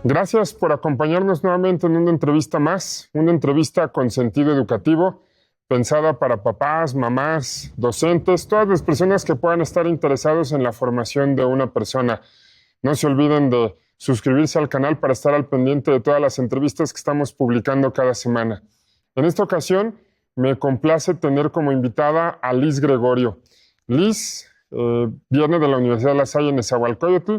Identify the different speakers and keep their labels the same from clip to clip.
Speaker 1: Gracias por acompañarnos nuevamente en una entrevista más, una entrevista con sentido educativo, pensada para papás, mamás, docentes, todas las personas que puedan estar interesados en la formación de una persona. No se olviden de suscribirse al canal para estar al pendiente de todas las entrevistas que estamos publicando cada semana. En esta ocasión, me complace tener como invitada a Liz Gregorio. Liz viene de la Universidad de La Salle en Nezahualcóyotl.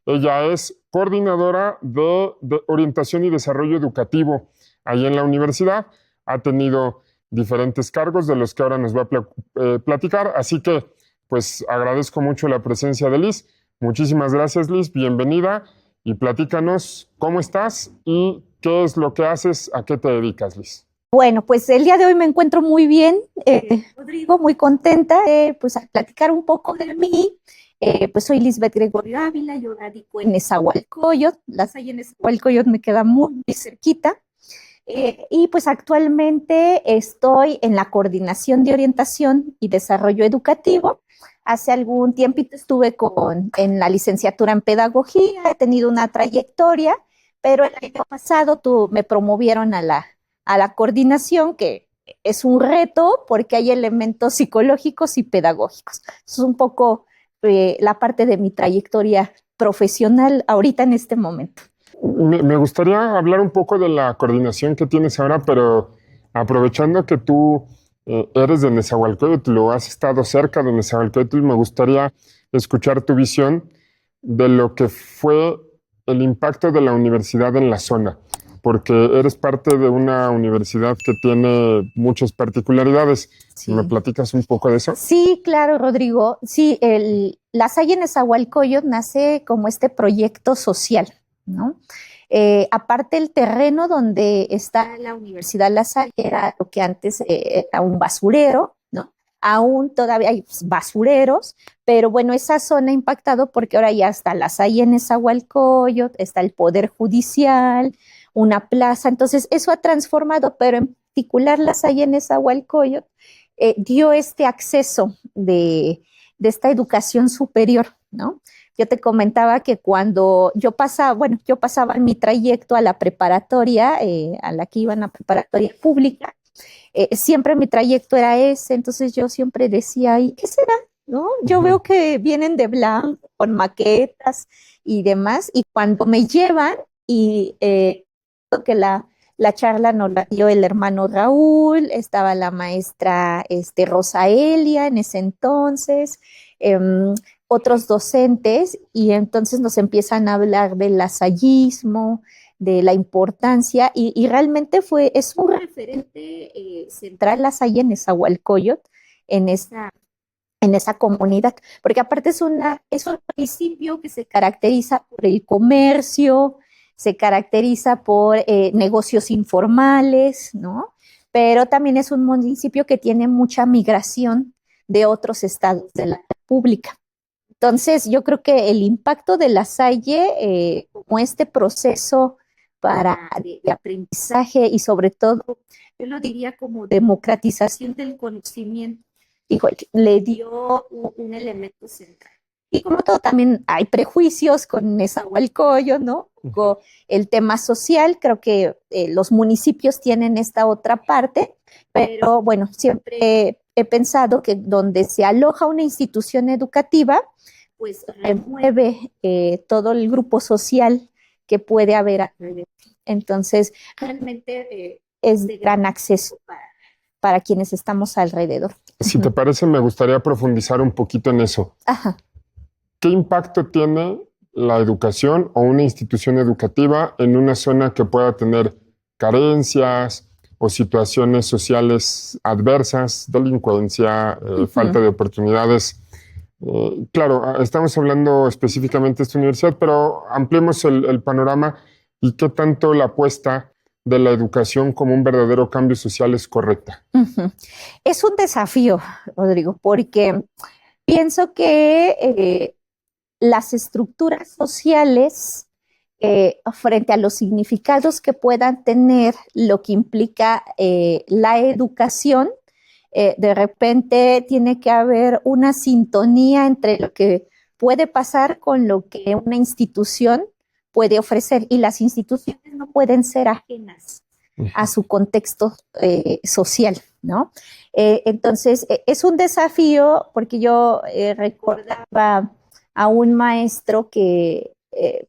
Speaker 1: Ella es coordinadora de orientación y desarrollo educativo ahí en la universidad. Ha tenido diferentes cargos de los que ahora nos va a platicar. Así que, pues, agradezco mucho la presencia de Liz. Muchísimas gracias, Liz. Bienvenida y platícanos cómo estás y qué es lo que haces, a qué te dedicas, Liz.
Speaker 2: Bueno, pues el día de hoy me encuentro muy bien, Rodrigo, muy contenta pues a platicar un poco de mí. Pues soy Lisbeth Gregorio Ávila, yo radico en Nezahualcóyotl, La Salle en Nezahualcóyotl me queda muy cerquita. Y pues actualmente estoy en la coordinación de orientación y desarrollo educativo. Hace algún tiempito estuve en la licenciatura en pedagogía, he tenido una trayectoria, pero el año pasado me promovieron a la coordinación, que es un reto porque hay elementos psicológicos y pedagógicos. Es un poco la parte de mi trayectoria profesional ahorita en este momento.
Speaker 1: Me gustaría hablar un poco de la coordinación que tienes ahora, pero aprovechando que tú eres de Nezahualcóyotl o has estado cerca de Nezahualcóyotl, me gustaría escuchar tu visión de lo que fue el impacto de la universidad en la zona, porque eres parte de una universidad que tiene muchas particularidades.
Speaker 2: Sí.
Speaker 1: ¿Me platicas un poco de eso?
Speaker 2: Sí, claro, Rodrigo. Sí, La Salle en Nezahualcóyotl nace como este proyecto social, ¿no? Aparte, el terreno donde está la Universidad La Salle era lo que antes era un basurero, ¿no? Aún todavía hay basureros, pero bueno, esa zona ha impactado porque ahora ya está La Salle en Nezahualcóyotl, está el Poder Judicial, una plaza. Entonces, eso ha transformado, pero en particular La Salle en Nezahualcóyotl dio este acceso de esta educación superior, ¿no? Yo te comentaba que cuando yo pasaba en mi trayecto a la preparatoria, a la que iba en la preparatoria pública, siempre mi trayecto era ese, entonces yo siempre decía, ¿y qué será? ¿No? Yo veo que vienen de blanco, con maquetas y demás, y cuando me llevan y que la charla nos la dio el hermano Raúl, estaba la maestra Rosa Elia en ese entonces, otros docentes, y entonces nos empiezan a hablar del lasallismo, de la importancia, y realmente es un referente central La Salle en Nezahualcóyotl, en esa comunidad, porque aparte es un municipio que se caracteriza por el comercio, se caracteriza por negocios informales, ¿no? Pero también es un municipio que tiene mucha migración de otros estados de la República. Entonces, yo creo que el impacto de La Salle, como este proceso de aprendizaje y sobre todo, yo lo diría como democratización del conocimiento, híjole, le dio un elemento central. Y como todo, también hay prejuicios con Nezahualcóyotl, ¿no? Con el tema social, creo que los municipios tienen esta otra parte, pero bueno, siempre he pensado que donde se aloja una institución educativa, pues remueve todo el grupo social que puede haber alrededor. Entonces, realmente es de gran acceso para quienes estamos alrededor.
Speaker 1: Si te parece, me gustaría profundizar un poquito en eso.
Speaker 2: Ajá.
Speaker 1: ¿Qué impacto tiene la educación o una institución educativa en una zona que pueda tener carencias o situaciones sociales adversas, delincuencia, falta de oportunidades? Claro, estamos hablando específicamente de esta universidad, pero ampliemos el panorama y qué tanto la apuesta de la educación como un verdadero cambio social es correcta.
Speaker 2: Es un desafío, Rodrigo, porque pienso que las estructuras sociales frente a los significados que puedan tener lo que implica la educación, de repente tiene que haber una sintonía entre lo que puede pasar con lo que una institución puede ofrecer y las instituciones no pueden ser ajenas a su contexto social, ¿no? Entonces, es un desafío porque yo recordaba a un maestro que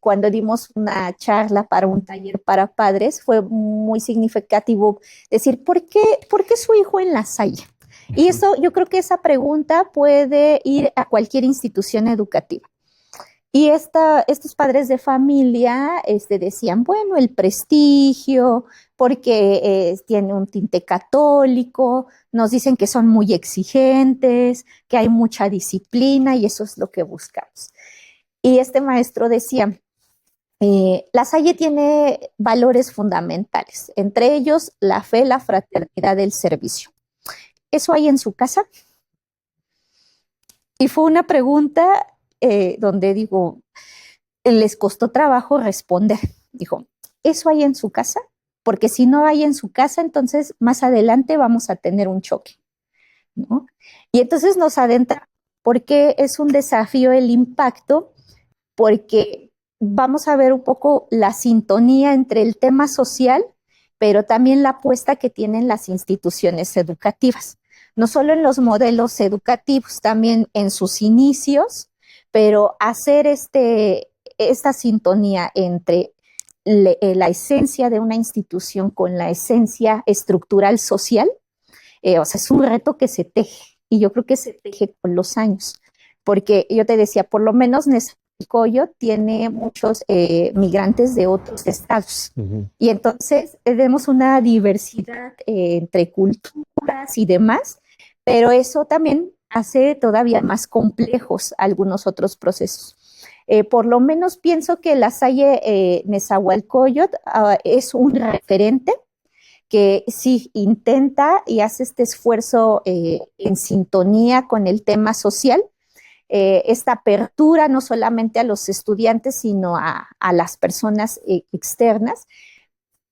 Speaker 2: cuando dimos una charla para un taller para padres, fue muy significativo decir, ¿por qué su hijo en La Salle? Y eso, yo creo que esa pregunta puede ir a cualquier institución educativa. Y estos padres de familia decían, bueno, el prestigio, porque tiene un tinte católico, nos dicen que son muy exigentes, que hay mucha disciplina y eso es lo que buscamos. Y este maestro decía, La Salle tiene valores fundamentales, entre ellos la fe, la fraternidad, el servicio. ¿Eso hay en su casa? Y fue una pregunta donde digo, les costó trabajo responder. Dijo, ¿eso hay en su casa? Porque si no hay en su casa, entonces más adelante vamos a tener un choque, ¿no? Y entonces nos adentra porque es un desafío el impacto, porque vamos a ver un poco la sintonía entre el tema social, pero también la apuesta que tienen las instituciones educativas, no solo en los modelos educativos, también en sus inicios, pero hacer esta sintonía entre la esencia de una institución con la esencia estructural social, o sea, es un reto que se teje, y yo creo que se teje con los años, porque yo te decía, por lo menos Nezahualcóyotl tiene muchos migrantes de otros estados, y entonces tenemos una diversidad entre culturas y demás, pero eso también hace todavía más complejos algunos otros procesos. Por lo menos pienso que La Salle Nezahualcóyotl es un referente que sí intenta y hace este esfuerzo en sintonía con el tema social, esta apertura no solamente a los estudiantes, sino a las personas externas.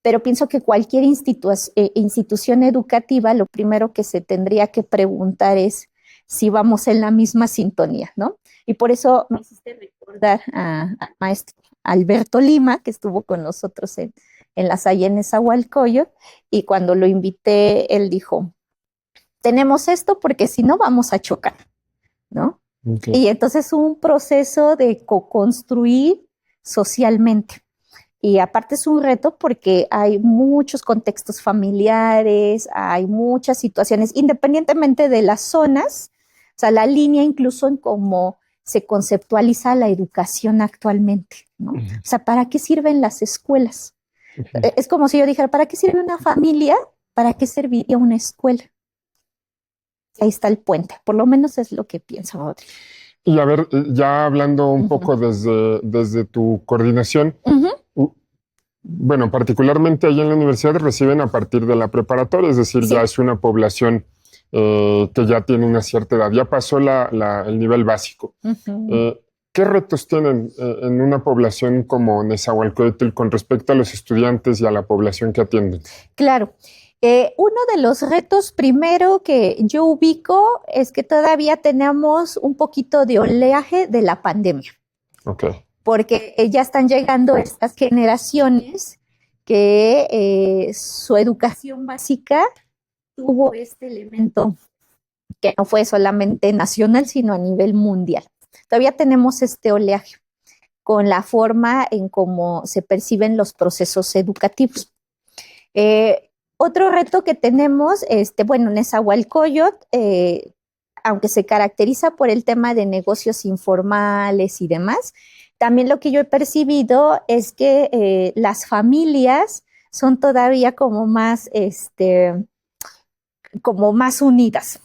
Speaker 2: Pero pienso que cualquier institución educativa, lo primero que se tendría que preguntar es si vamos en la misma sintonía, ¿no? Y por eso me hiciste recordar al maestro Alberto Lima, que estuvo con nosotros en La Salle Nezahualcóyotl, y cuando lo invité, él dijo, tenemos esto porque si no vamos a chocar, ¿no? Okay. Y entonces un proceso de co-construir socialmente. Y aparte es un reto porque hay muchos contextos familiares, hay muchas situaciones, independientemente de las zonas, o sea, la línea incluso en cómo se conceptualiza la educación actualmente, ¿no? O sea, ¿para qué sirven las escuelas? Es como si yo dijera, ¿para qué sirve una familia? ¿Para qué serviría una escuela? Ahí está el puente, por lo menos es lo que pienso, Audrey.
Speaker 1: Y a ver, ya hablando un poco desde tu coordinación, bueno, particularmente allí en la universidad reciben a partir de la preparatoria, es decir, ya es una población que ya tiene una cierta edad, ya pasó el nivel básico. ¿Qué retos tienen en una población como Nezahualcóyotl con respecto a los estudiantes y a la población que atienden?
Speaker 2: Claro. Uno de los retos primero que yo ubico es que todavía tenemos un poquito de oleaje de la pandemia.
Speaker 1: Okay.
Speaker 2: Porque ya están llegando estas generaciones que su educación básica tuvo este elemento que no fue solamente nacional, sino a nivel mundial. Todavía tenemos este oleaje con la forma en cómo se perciben los procesos educativos. Otro reto que tenemos, bueno, Nezahualcóyotl, aunque se caracteriza por el tema de negocios informales y demás, también lo que yo he percibido es que las familias son todavía como más unidas.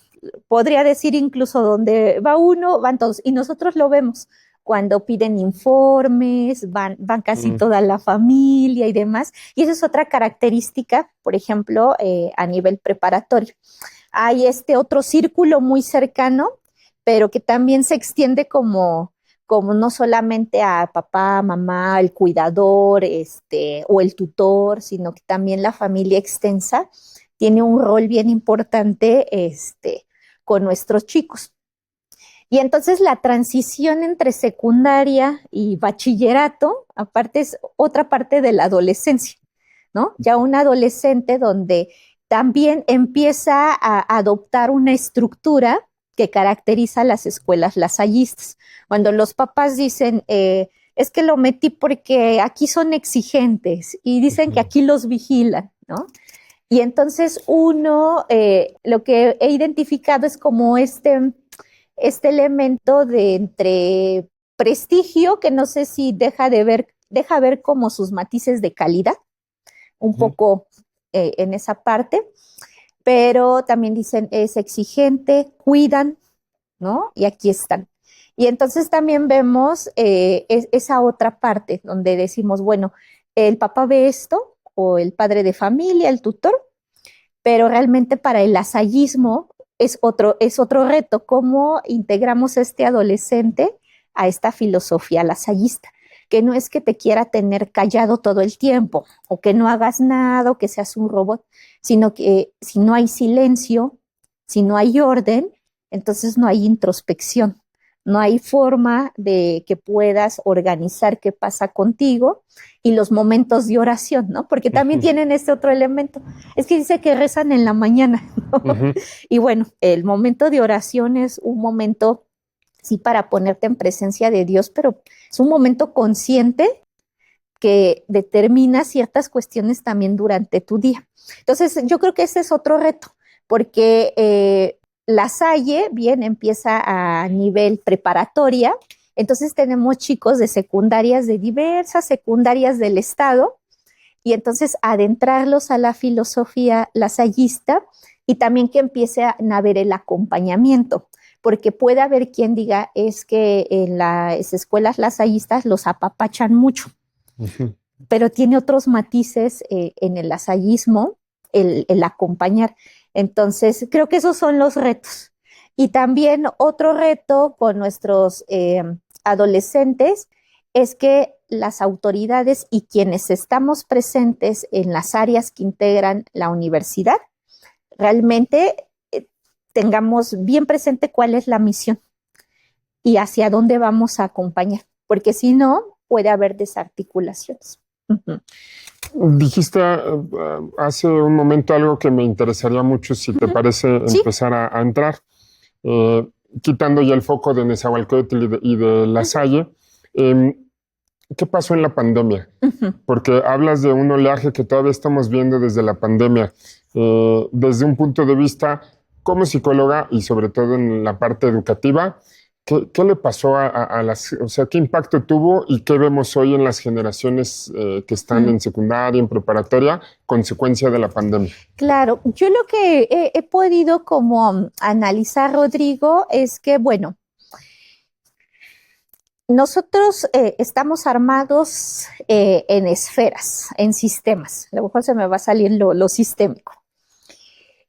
Speaker 2: Podría decir incluso donde va uno, van todos, y nosotros lo vemos. Cuando piden informes, van casi toda la familia y demás. Y esa es otra característica, por ejemplo, a nivel preparatorio. Hay otro círculo muy cercano, pero que también se extiende como no solamente a papá, mamá, el cuidador, o el tutor, sino que también la familia extensa tiene un rol bien importante, con nuestros chicos. Y entonces la transición entre secundaria y bachillerato, aparte es otra parte de la adolescencia, ¿no? Ya un adolescente donde también empieza a adoptar una estructura que caracteriza a las escuelas lasallistas. Cuando los papás dicen, es que lo metí porque aquí son exigentes y dicen que aquí los vigilan, ¿no? Y entonces uno, lo que he identificado es como este elemento de entre prestigio, que no sé si deja ver como sus matices de calidad, un poco en esa parte, pero también dicen es exigente, cuidan, ¿no? Y aquí están. Y entonces también vemos esa otra parte donde decimos, bueno, el papá ve esto, o el padre de familia, el tutor, pero realmente para el lasallismo es otro reto, cómo integramos a este adolescente a esta filosofía lasallista, que no es que te quiera tener callado todo el tiempo, o que no hagas nada, o que seas un robot, sino que si no hay silencio, si no hay orden, entonces no hay introspección, no hay forma de que puedas organizar qué pasa contigo y los momentos de oración, ¿no? Porque también tienen este otro elemento. Es que dice que rezan en la mañana, ¿no? Y bueno, el momento de oración es un momento, sí, para ponerte en presencia de Dios, pero es un momento consciente que determina ciertas cuestiones también durante tu día. Entonces, yo creo que ese es otro reto, porque La Salle, bien, empieza a nivel preparatoria, entonces tenemos chicos de secundarias, de diversas secundarias del estado, y entonces adentrarlos a la filosofía lasallista y también que empiece a ver el acompañamiento, porque puede haber quien diga es que en las escuelas lasallistas los apapachan mucho, pero tiene otros matices en el lasallismo, el acompañar. Entonces, creo que esos son los retos. Y también otro reto con nuestros adolescentes es que las autoridades y quienes estamos presentes en las áreas que integran la universidad, realmente tengamos bien presente cuál es la misión y hacia dónde vamos a acompañar, porque si no, puede haber desarticulaciones.
Speaker 1: Dijiste hace un momento algo que me interesaría mucho, si te parece, empezar a entrar, quitando ya el foco de Nezahualcóyotl y de La Salle. ¿Qué pasó en la pandemia? Porque hablas de un oleaje que todavía estamos viendo desde la pandemia, desde un punto de vista como psicóloga y sobre todo en la parte educativa. ¿Qué le pasó a las, o sea, qué impacto tuvo y qué vemos hoy en las generaciones que están en secundaria, en preparatoria, consecuencia de la pandemia?
Speaker 2: Claro, yo lo que he podido como analizar, Rodrigo, es que, bueno, nosotros estamos armados en esferas, en sistemas. A lo mejor se me va a salir lo sistémico.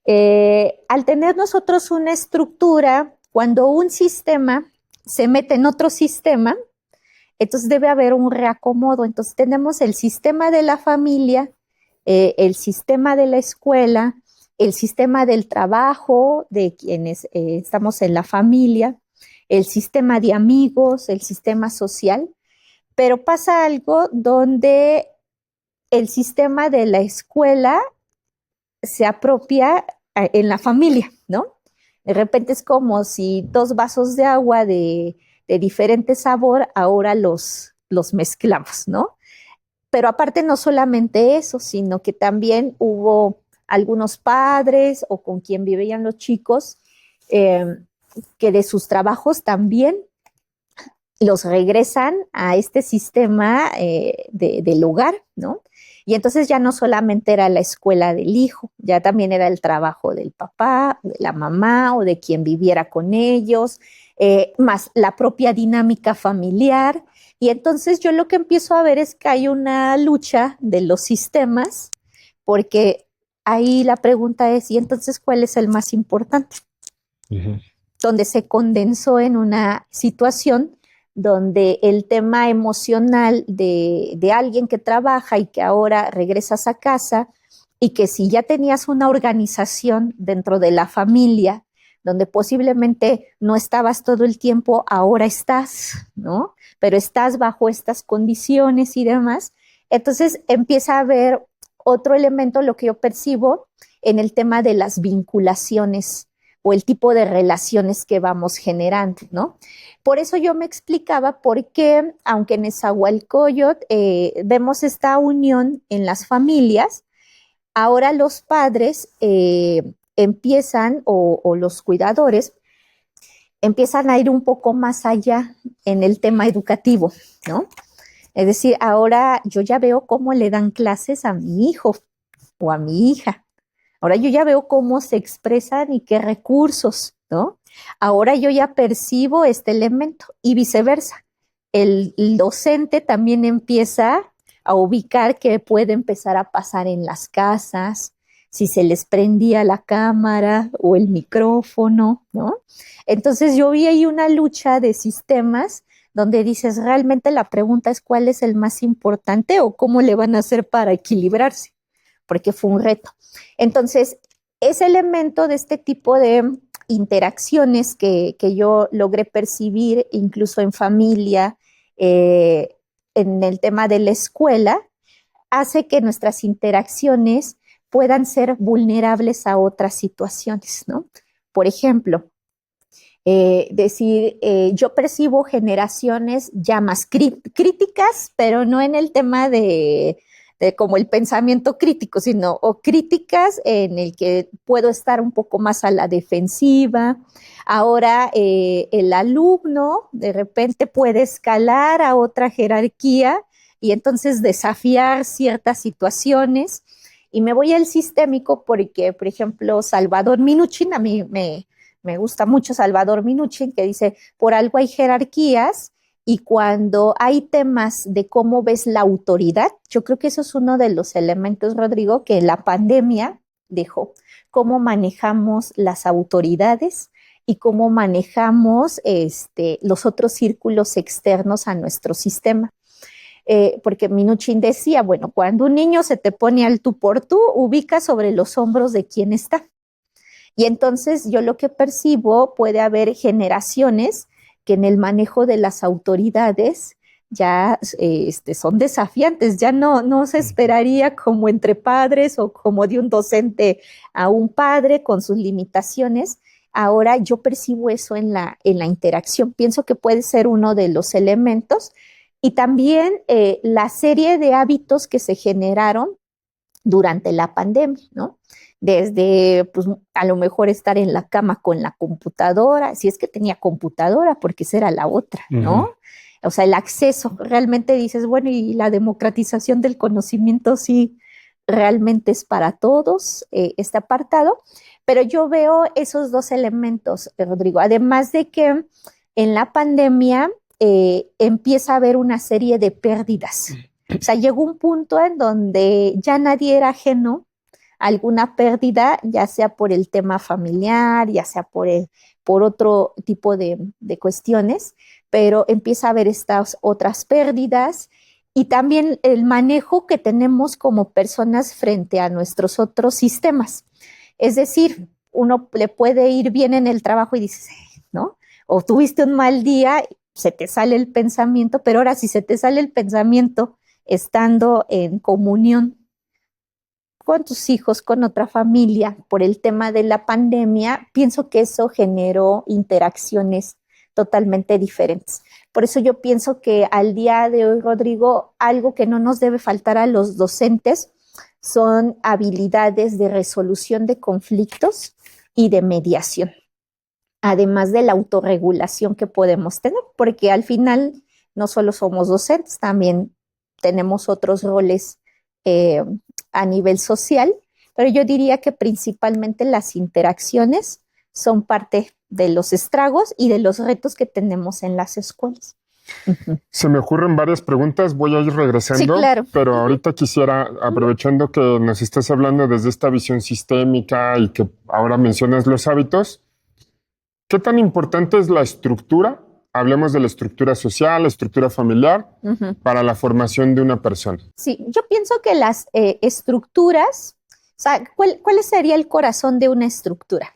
Speaker 2: Al tener nosotros una estructura, cuando un sistema se mete en otro sistema, entonces debe haber un reacomodo. Entonces tenemos el sistema de la familia, el sistema de la escuela, el sistema del trabajo de quienes estamos en la familia, el sistema de amigos, el sistema social, pero pasa algo donde el sistema de la escuela se apropia en la familia, ¿no? De repente es como si dos vasos de agua de diferente sabor ahora los mezclamos, ¿no? Pero aparte no solamente eso, sino que también hubo algunos padres o con quien vivían los chicos que de sus trabajos también los regresan a este sistema del hogar, ¿no? Y entonces ya no solamente era la escuela del hijo, ya también era el trabajo del papá, de la mamá o de quien viviera con ellos, más la propia dinámica familiar. Y entonces yo lo que empiezo a ver es que hay una lucha de los sistemas, porque ahí la pregunta es, ¿y entonces cuál es el más importante? Donde se condensó en una situación donde el tema emocional de alguien que trabaja y que ahora regresas a casa y que si ya tenías una organización dentro de la familia donde posiblemente no estabas todo el tiempo, ahora estás, ¿no? Pero estás bajo estas condiciones y demás. Entonces empieza a haber otro elemento, lo que yo percibo en el tema de las vinculaciones o el tipo de relaciones que vamos generando, ¿no? Por eso yo me explicaba por qué, aunque en Nezahualcóyotl vemos esta unión en las familias, ahora los padres empiezan, o los cuidadores, empiezan a ir un poco más allá en el tema educativo, ¿no? Es decir, ahora yo ya veo cómo le dan clases a mi hijo o a mi hija. Ahora yo ya veo cómo se expresan y qué recursos, ¿no? Ahora yo ya percibo este elemento y viceversa. El docente también empieza a ubicar qué puede empezar a pasar en las casas, si se les prendía la cámara o el micrófono, ¿no? Entonces yo vi ahí una lucha de sistemas donde dices, realmente la pregunta es cuál es el más importante o cómo le van a hacer para equilibrarse, porque fue un reto. Entonces, ese elemento de este tipo de interacciones que yo logré percibir incluso en familia, en el tema de la escuela, hace que nuestras interacciones puedan ser vulnerables a otras situaciones, ¿no? Por ejemplo, yo percibo generaciones ya más críticas, pero no en el tema de como el pensamiento crítico, sino o críticas en el que puedo estar un poco más a la defensiva. Ahora el alumno de repente puede escalar a otra jerarquía y entonces desafiar ciertas situaciones. Y me voy al sistémico porque, por ejemplo, Salvador Minuchin, a mí me gusta mucho Salvador Minuchin, que dice, por algo hay jerarquías. Y cuando hay temas de cómo ves la autoridad, yo creo que eso es uno de los elementos, Rodrigo, que la pandemia dejó, cómo manejamos las autoridades y cómo manejamos los otros círculos externos a nuestro sistema. Porque Minuchin decía, bueno, cuando un niño se te pone al tú por tú, ubica sobre los hombros de quien está. Y entonces yo lo que percibo, puede haber generaciones que en el manejo de las autoridades ya son desafiantes, ya no se esperaría como entre padres o como de un docente a un padre con sus limitaciones. Ahora yo percibo eso en la interacción, pienso que puede ser uno de los elementos y también la serie de hábitos que se generaron durante la pandemia, ¿no? Desde, pues, a lo mejor estar en la cama con la computadora, si es que tenía computadora, porque esa era la otra, ¿no? O sea, el acceso, realmente dices, bueno, y la democratización del conocimiento sí realmente es para todos, este apartado, pero yo veo esos dos elementos, Rodrigo, además de que en la pandemia empieza a haber una serie de pérdidas. O sea, llegó un punto en donde ya nadie era ajeno a alguna pérdida, ya sea por el tema familiar, ya sea por otro tipo de cuestiones, pero empieza a haber estas otras pérdidas y también el manejo que tenemos como personas frente a nuestros otros sistemas. Es decir, uno le puede ir bien en el trabajo y dices, ¿no? O tuviste un mal día, se te sale el pensamiento, pero ahora si se te sale el pensamiento estando en comunión con tus hijos, con otra familia, por el tema de la pandemia, pienso que eso generó interacciones totalmente diferentes. Por eso yo pienso que al día de hoy, Rodrigo, algo que no nos debe faltar a los docentes son habilidades de resolución de conflictos y de mediación, además de la autorregulación que podemos tener, porque al final no solo somos docentes, también tenemos otros roles a nivel social, pero yo diría que principalmente las interacciones son parte de los estragos y de los retos que tenemos en las escuelas.
Speaker 1: Se me ocurren varias preguntas, voy a ir regresando,
Speaker 2: sí, claro.
Speaker 1: Pero ahorita quisiera, aprovechando que nos estás hablando desde esta visión sistémica y que ahora mencionas los hábitos, ¿qué tan importante es la estructura? Hablemos de la estructura social, la estructura familiar, para la formación de una persona.
Speaker 2: Sí, yo pienso que las estructuras, o sea, ¿cuál sería el corazón de una estructura?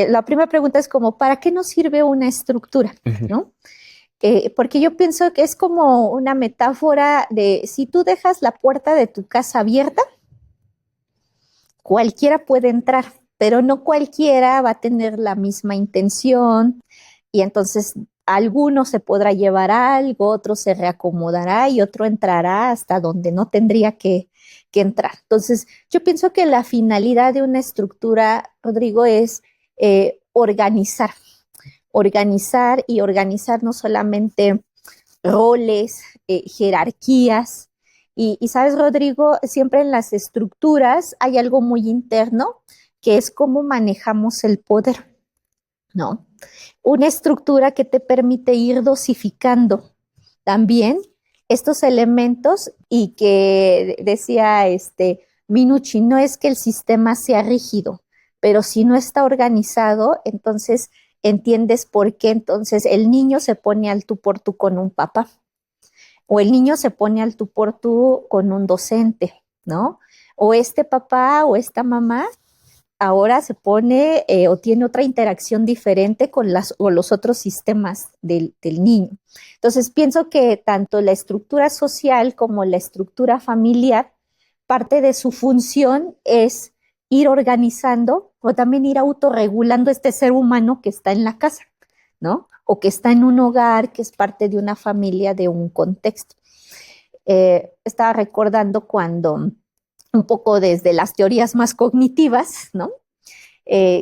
Speaker 2: La primera pregunta es como, ¿para qué nos sirve una estructura? ¿No? Porque yo pienso que es como una metáfora de si tú dejas la puerta de tu casa abierta, cualquiera puede entrar, pero no cualquiera va a tener la misma intención y entonces alguno se podrá llevar algo, otro se reacomodará y otro entrará hasta donde no tendría que entrar. Entonces, yo pienso que la finalidad de una estructura, Rodrigo, es organizar y organizar no solamente roles, jerarquías. Y sabes, Rodrigo, siempre en las estructuras hay algo muy interno que es cómo manejamos el poder, ¿no? Una estructura que te permite ir dosificando también estos elementos y que decía Minucci, no es que el sistema sea rígido, pero si no está organizado, entonces entiendes por qué entonces el niño se pone al tú por tú con un papá o el niño se pone al tú por tú con un docente, ¿no? O este papá o esta mamá ahora se pone o tiene otra interacción diferente con los otros sistemas del niño. Entonces, pienso que tanto la estructura social como la estructura familiar, parte de su función es ir organizando o también ir autorregulando este ser humano que está en la casa, ¿no? O que está en un hogar, que es parte de una familia, de un contexto. Estaba recordando cuando un poco desde las teorías más cognitivas, ¿no?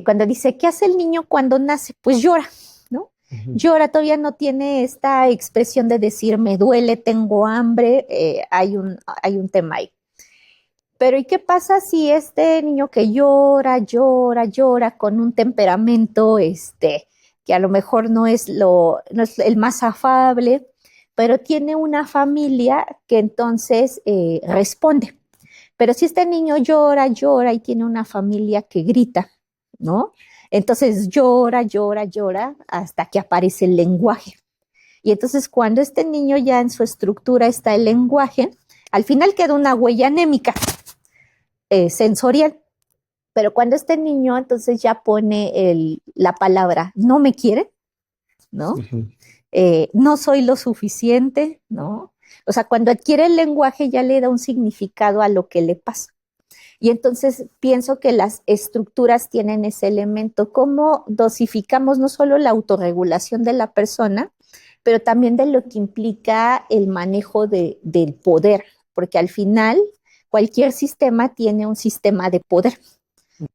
Speaker 2: Cuando dice, ¿qué hace el niño cuando nace? Pues llora, ¿no? Llora, todavía no tiene esta expresión de decir, me duele, tengo hambre, hay un tema ahí. Pero ¿y qué pasa si este niño que llora con un temperamento, que a lo mejor no es el más afable, pero tiene una familia que entonces responde? Pero si este niño llora y tiene una familia que grita, ¿no? Entonces llora hasta que aparece el lenguaje. Y entonces cuando este niño ya en su estructura está el lenguaje, al final queda una huella anémica, sensorial. Pero cuando este niño entonces ya pone la palabra, no me quiere, ¿no? No soy lo suficiente, ¿no? O sea, cuando adquiere el lenguaje ya le da un significado a lo que le pasa. Y entonces pienso que las estructuras tienen ese elemento, cómo dosificamos no solo la autorregulación de la persona, pero también de lo que implica el manejo del poder, porque al final cualquier sistema tiene un sistema de poder,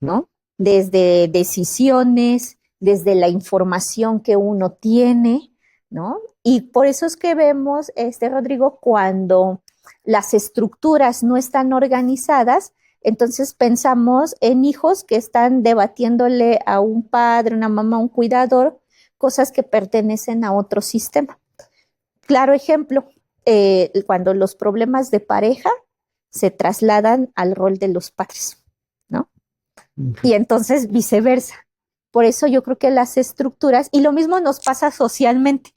Speaker 2: ¿no? Desde decisiones, desde la información que uno tiene, ¿no? Y por eso es que vemos, Rodrigo, cuando las estructuras no están organizadas, entonces pensamos en hijos que están debatiéndole a un padre, una mamá, un cuidador, cosas que pertenecen a otro sistema. Claro ejemplo, cuando los problemas de pareja se trasladan al rol de los padres, ¿no? Y entonces viceversa. Por eso yo creo que las estructuras, y lo mismo nos pasa socialmente,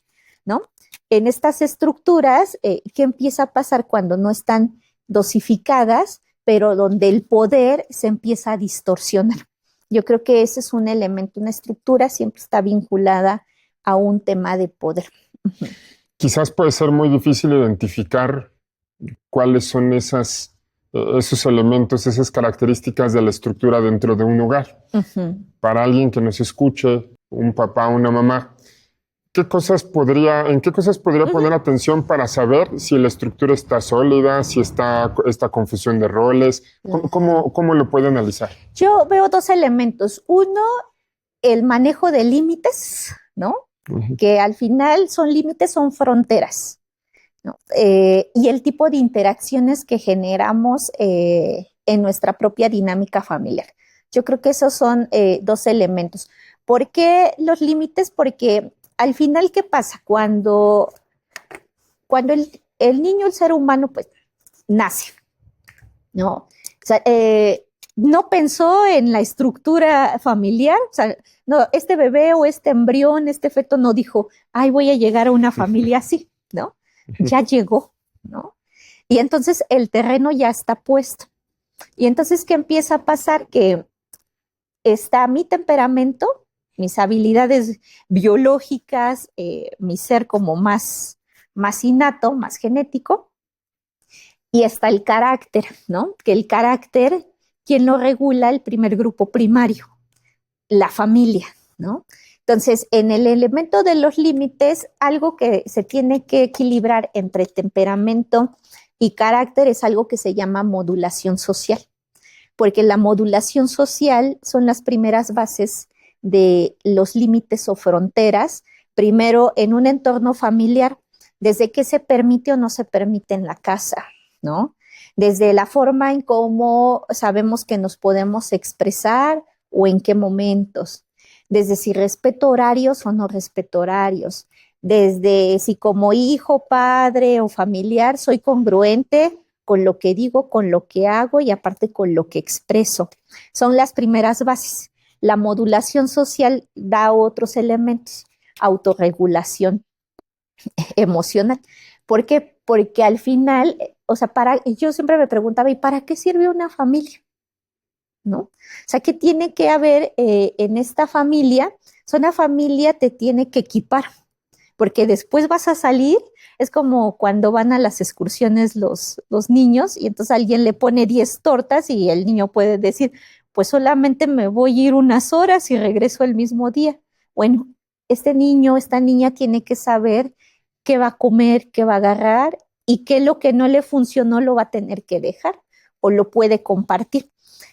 Speaker 2: ¿no? En estas estructuras, ¿qué empieza a pasar cuando no están dosificadas, pero donde el poder se empieza a distorsionar? Yo creo que ese es un elemento, una estructura siempre está vinculada a un tema de poder.
Speaker 1: Quizás puede ser muy difícil identificar cuáles son esos elementos, esas características de la estructura dentro de un hogar. Para alguien que nos escuche, un papá, una mamá, ¿en qué cosas podría poner atención para saber si la estructura está sólida, si está esta confusión de roles? ¿Cómo lo puede analizar?
Speaker 2: Yo veo dos elementos. Uno, el manejo de límites, ¿no? Que al final son límites, son fronteras, ¿no? Y el tipo de interacciones que generamos en nuestra propia dinámica familiar. Yo creo que esos son dos elementos. ¿Por qué los límites? Porque al final, ¿qué pasa? Cuando el niño, el ser humano, pues, nace, ¿no? O sea, no pensó en la estructura familiar, o sea, no, este bebé o este embrión, este feto no dijo, ay, voy a llegar a una familia así, ¿no? Ya llegó, ¿no? Y entonces el terreno ya está puesto. Y entonces, ¿qué empieza a pasar? Que está mi temperamento, mis habilidades biológicas, mi ser como más innato, más genético, y está el carácter, ¿no? Que el carácter, ¿quién lo regula? El primer grupo primario, la familia, ¿no? Entonces, en el elemento de los límites, algo que se tiene que equilibrar entre temperamento y carácter es algo que se llama modulación social, porque la modulación social son las primeras bases de los límites o fronteras, primero en un entorno familiar, desde qué se permite o no se permite en la casa, ¿no? Desde la forma en cómo sabemos que nos podemos expresar o en qué momentos, desde si respeto horarios o no respeto horarios, desde si como hijo, padre o familiar soy congruente con lo que digo, con lo que hago y aparte con lo que expreso. Son las primeras bases. La modulación social da otros elementos, autorregulación emocional. ¿Por qué? Porque al final, o sea, yo siempre me preguntaba, ¿y para qué sirve una familia? ¿No? O sea, ¿qué tiene que haber en esta familia? O sea, una familia te tiene que equipar, porque después vas a salir, es como cuando van a las excursiones los niños y entonces alguien le pone 10 tortas y el niño puede decir, pues solamente me voy a ir unas horas y regreso el mismo día. Bueno, este niño, esta niña tiene que saber qué va a comer, qué va a agarrar y qué lo que no le funcionó lo va a tener que dejar o lo puede compartir.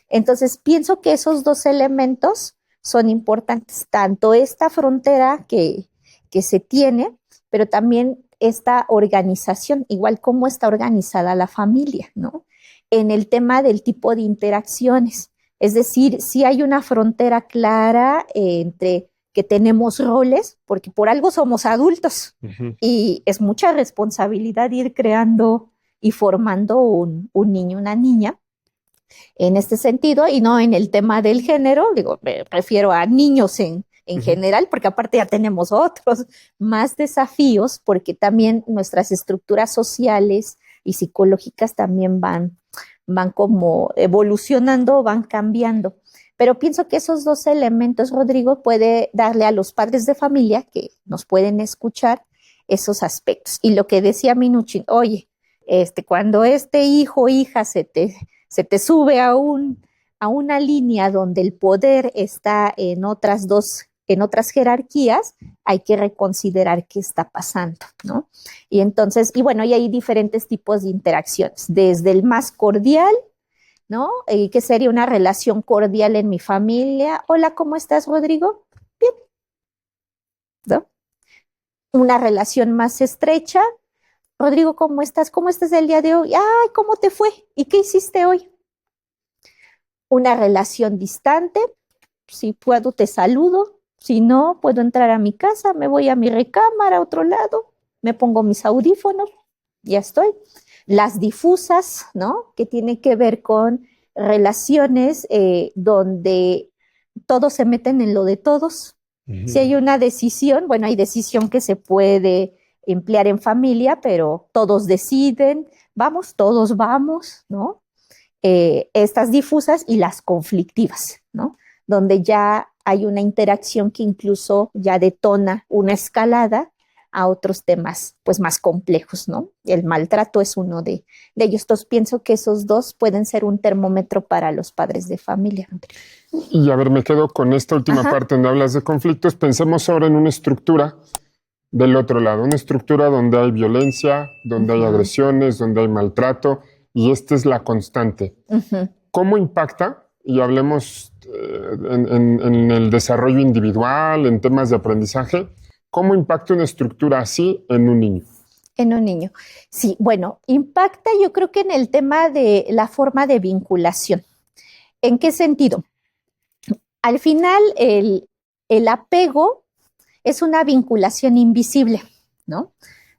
Speaker 2: Entonces, pienso que esos dos elementos son importantes, tanto esta frontera que se tiene, pero también esta organización, igual cómo está organizada la familia, ¿no? En el tema del tipo de interacciones, es decir, si hay una frontera clara entre que tenemos roles, porque por algo somos adultos y es mucha responsabilidad ir creando y formando un niño, una niña, en este sentido, y no en el tema del género, digo, me refiero a niños en general, porque aparte ya tenemos otros más desafíos, porque también nuestras estructuras sociales y psicológicas también van como evolucionando, van cambiando. Pero pienso que esos dos elementos, Rodrigo, puede darle a los padres de familia que nos pueden escuchar esos aspectos. Y lo que decía Minuchin, oye, cuando este hijo o hija se te sube a una línea donde el poder está en otras jerarquías, hay que reconsiderar qué está pasando, ¿no? Y entonces, y bueno, y hay diferentes tipos de interacciones, desde el más cordial, ¿no? ¿Qué sería una relación cordial en mi familia? Hola, ¿cómo estás, Rodrigo? Bien, ¿no? Una relación más estrecha. Rodrigo, ¿cómo estás? ¿Cómo estás el día de hoy? Ay, ¿cómo te fue? ¿Y qué hiciste hoy? Una relación distante. Si puedo, te saludo. Si no, puedo entrar a mi casa, me voy a mi recámara, a otro lado, me pongo mis audífonos, ya estoy. Las difusas, ¿no? Que tiene que ver con relaciones donde todos se meten en lo de todos. Si hay una decisión, bueno, hay decisión que se puede emplear en familia, pero todos deciden, vamos, todos vamos, ¿no? Estas difusas y las conflictivas, ¿no? Donde ya hay una interacción que incluso ya detona una escalada a otros temas pues más complejos, ¿no? El maltrato es uno de ellos. Entonces pienso que esos dos pueden ser un termómetro para los padres de familia.
Speaker 1: Y a ver, me quedo con esta última parte donde hablas de conflictos. Pensemos ahora en una estructura del otro lado, una estructura donde hay violencia, donde hay agresiones, donde hay maltrato, y esta es la constante. ¿Cómo impacta? Y hablemos en el desarrollo individual, en temas de aprendizaje, ¿cómo impacta una estructura así en un niño?
Speaker 2: En un niño. Sí, bueno, impacta yo creo que en el tema de la forma de vinculación. ¿En qué sentido? Al final, el apego es una vinculación invisible, ¿no?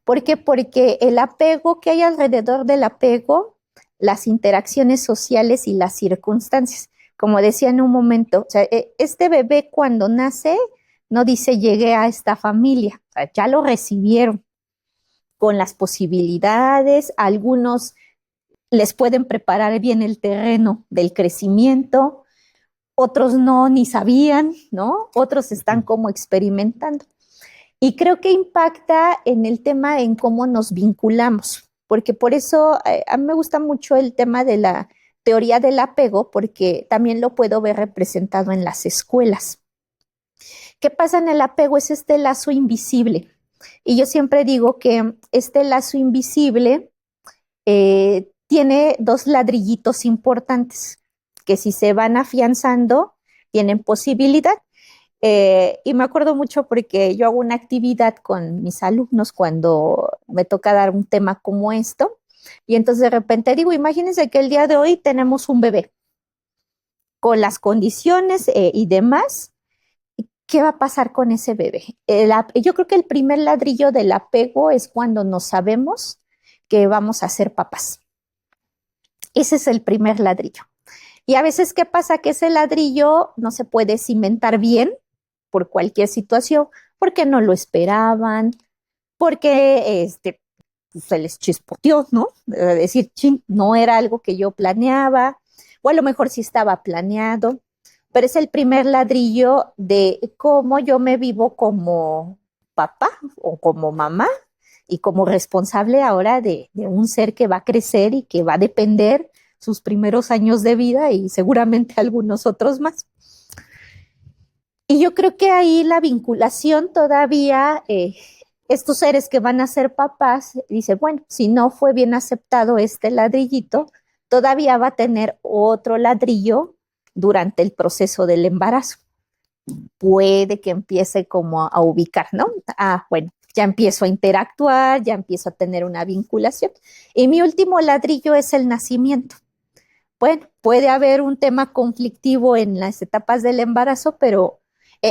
Speaker 2: ¿Por qué? Porque el apego que hay alrededor del apego, las interacciones sociales y las circunstancias. Como decía en un momento, o sea, este bebé cuando nace no dice llegué a esta familia, o sea, ya lo recibieron con las posibilidades, algunos les pueden preparar bien el terreno del crecimiento, otros no, ni sabían, ¿no? Otros están como experimentando. Y creo que impacta en el tema en cómo nos vinculamos, porque por eso a mí me gusta mucho el tema de la teoría del apego, porque también lo puedo ver representado en las escuelas. ¿Qué pasa en el apego? Es este lazo invisible. Y yo siempre digo que este lazo invisible tiene dos ladrillitos importantes que si se van afianzando, tienen posibilidad. Y me acuerdo mucho porque yo hago una actividad con mis alumnos cuando me toca dar un tema como esto. Y entonces de repente digo, imagínense que el día de hoy tenemos un bebé con las condiciones y demás. ¿Qué va a pasar con ese bebé? Yo creo que el primer ladrillo del apego es cuando no sabemos que vamos a ser papás. Ese es el primer ladrillo. Y a veces, ¿qué pasa? Que ese ladrillo no se puede cimentar bien por cualquier situación, porque no lo esperaban, porque se les chispoteó, ¿no? Decir, chin, no era algo que yo planeaba, o a lo mejor sí estaba planeado, pero es el primer ladrillo de cómo yo me vivo como papá o como mamá y como responsable ahora de un ser que va a crecer y que va a depender sus primeros años de vida y seguramente algunos otros más. Y yo creo que ahí la vinculación todavía, estos seres que van a ser papás, dice, bueno, si no fue bien aceptado este ladrillito, todavía va a tener otro ladrillo durante el proceso del embarazo. Puede que empiece como a ubicar, ¿no? Bueno, ya empiezo a interactuar, ya empiezo a tener una vinculación. Y mi último ladrillo es el nacimiento. Bueno, puede haber un tema conflictivo en las etapas del embarazo, pero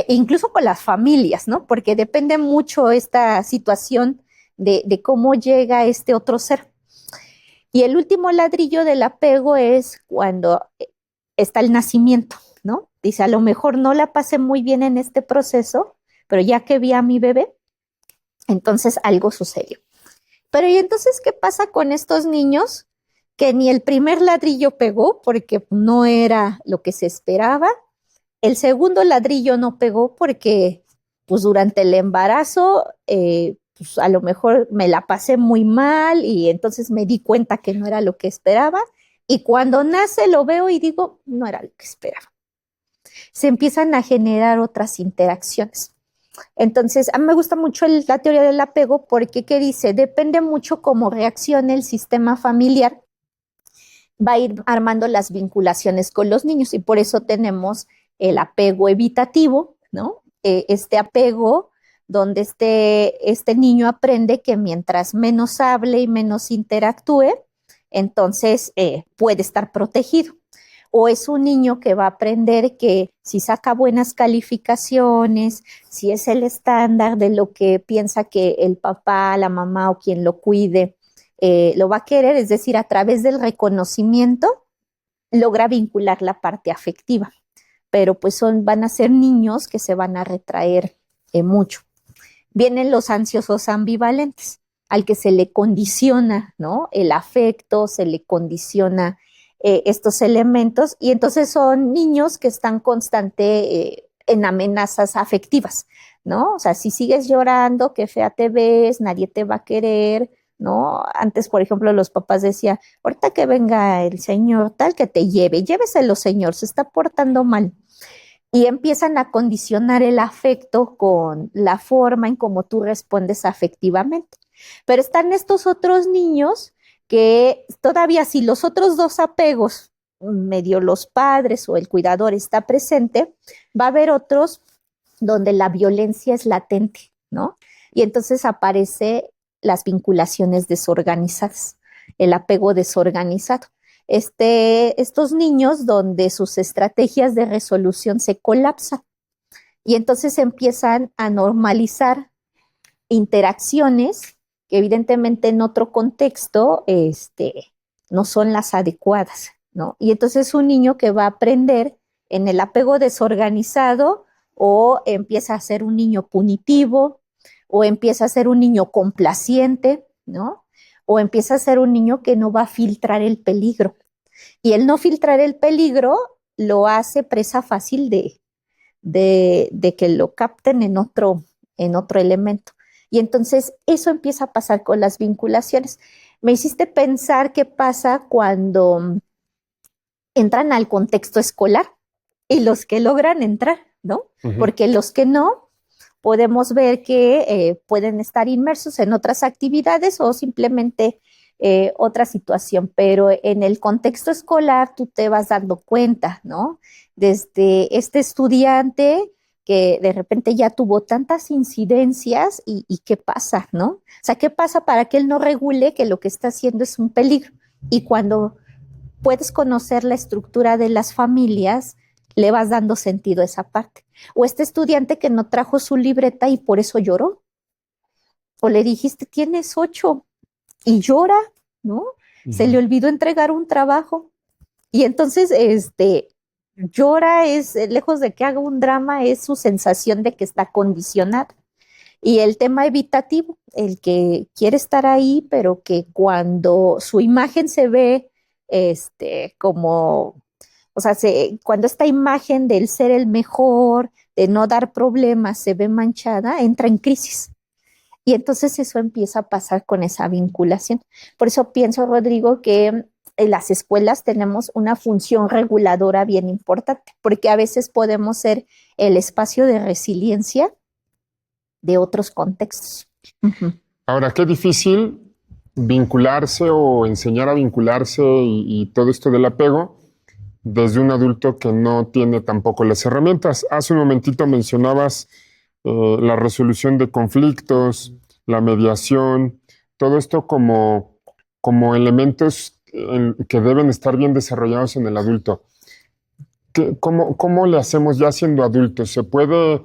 Speaker 2: incluso con las familias, ¿no? Porque depende mucho esta situación de cómo llega este otro ser. Y el último ladrillo del apego es cuando está el nacimiento, ¿no? Dice, a lo mejor no la pasé muy bien en este proceso, pero ya que vi a mi bebé, entonces algo sucedió. Pero ¿y entonces qué pasa con estos niños que ni el primer ladrillo pegó porque no era lo que se esperaba? El segundo ladrillo no pegó porque pues durante el embarazo pues a lo mejor me la pasé muy mal y entonces me di cuenta que no era lo que esperaba y cuando nace lo veo y digo, no era lo que esperaba. Se empiezan a generar otras interacciones. Entonces, a mí me gusta mucho la teoría del apego porque, ¿qué dice? Depende mucho cómo reaccione el sistema familiar, va a ir armando las vinculaciones con los niños y por eso tenemos el apego evitativo, ¿no? Este apego donde este niño aprende que mientras menos hable y menos interactúe, entonces puede estar protegido. O es un niño que va a aprender que si saca buenas calificaciones, si es el estándar de lo que piensa que el papá, la mamá o quien lo cuide lo va a querer, es decir, a través del reconocimiento logra vincular la parte afectiva. Pero pues van a ser niños que se van a retraer mucho. Vienen los ansiosos ambivalentes, al que se le condiciona, ¿no? El afecto, se le condiciona estos elementos y entonces son niños que están en amenazas afectivas, ¿no? O sea, si sigues llorando, qué fea te ves, nadie te va a querer, ¿no? Antes, por ejemplo, los papás decían, ahorita que venga el señor tal que te lléveselo, señor, se está portando mal. Y empiezan a condicionar el afecto con la forma en cómo tú respondes afectivamente. Pero están estos otros niños que todavía si los otros dos apegos, medio los padres o el cuidador está presente, va a haber otros donde la violencia es latente, ¿no? Y entonces aparece las vinculaciones desorganizadas, el apego desorganizado. Estos niños donde sus estrategias de resolución se colapsan y entonces empiezan a normalizar interacciones que evidentemente en otro contexto no son las adecuadas, ¿no? Y entonces un niño que va a aprender en el apego desorganizado o empieza a ser un niño punitivo o empieza a ser un niño complaciente, ¿no? O empieza a ser un niño que no va a filtrar el peligro. Y el no filtrar el peligro lo hace presa fácil de que lo capten en otro elemento. Y entonces eso empieza a pasar con las vinculaciones. Me hiciste pensar qué pasa cuando entran al contexto escolar y los que logran entrar, ¿no? Porque los que no, podemos ver que pueden estar inmersos en otras actividades o simplemente otra situación, pero en el contexto escolar tú te vas dando cuenta, ¿no? Desde este estudiante que de repente ya tuvo tantas incidencias y qué pasa, ¿no? O sea, ¿qué pasa para que él no regule que lo que está haciendo es un peligro? Y cuando puedes conocer la estructura de las familias, le vas dando sentido a esa parte. O este estudiante que no trajo su libreta y por eso lloró. O le dijiste, tienes 8 y llora, ¿no? Se le olvidó entregar un trabajo. Y entonces, llora, es, lejos de que haga un drama, es su sensación de que está condicionado. Y el tema evitativo, el que quiere estar ahí, pero que cuando su imagen se ve, como, o sea, cuando esta imagen del ser el mejor, de no dar problemas, se ve manchada, entra en crisis. Y entonces eso empieza a pasar con esa vinculación. Por eso pienso, Rodrigo, que en las escuelas tenemos una función reguladora bien importante, porque a veces podemos ser el espacio de resiliencia de otros contextos.
Speaker 1: Ahora, qué difícil vincularse o enseñar a vincularse y todo esto del apego desde un adulto que no tiene tampoco las herramientas. Hace un momentito mencionabas la resolución de conflictos, la mediación, todo esto como elementos que deben estar bien desarrollados en el adulto. ¿Cómo le hacemos ya siendo adultos? ¿Se puede,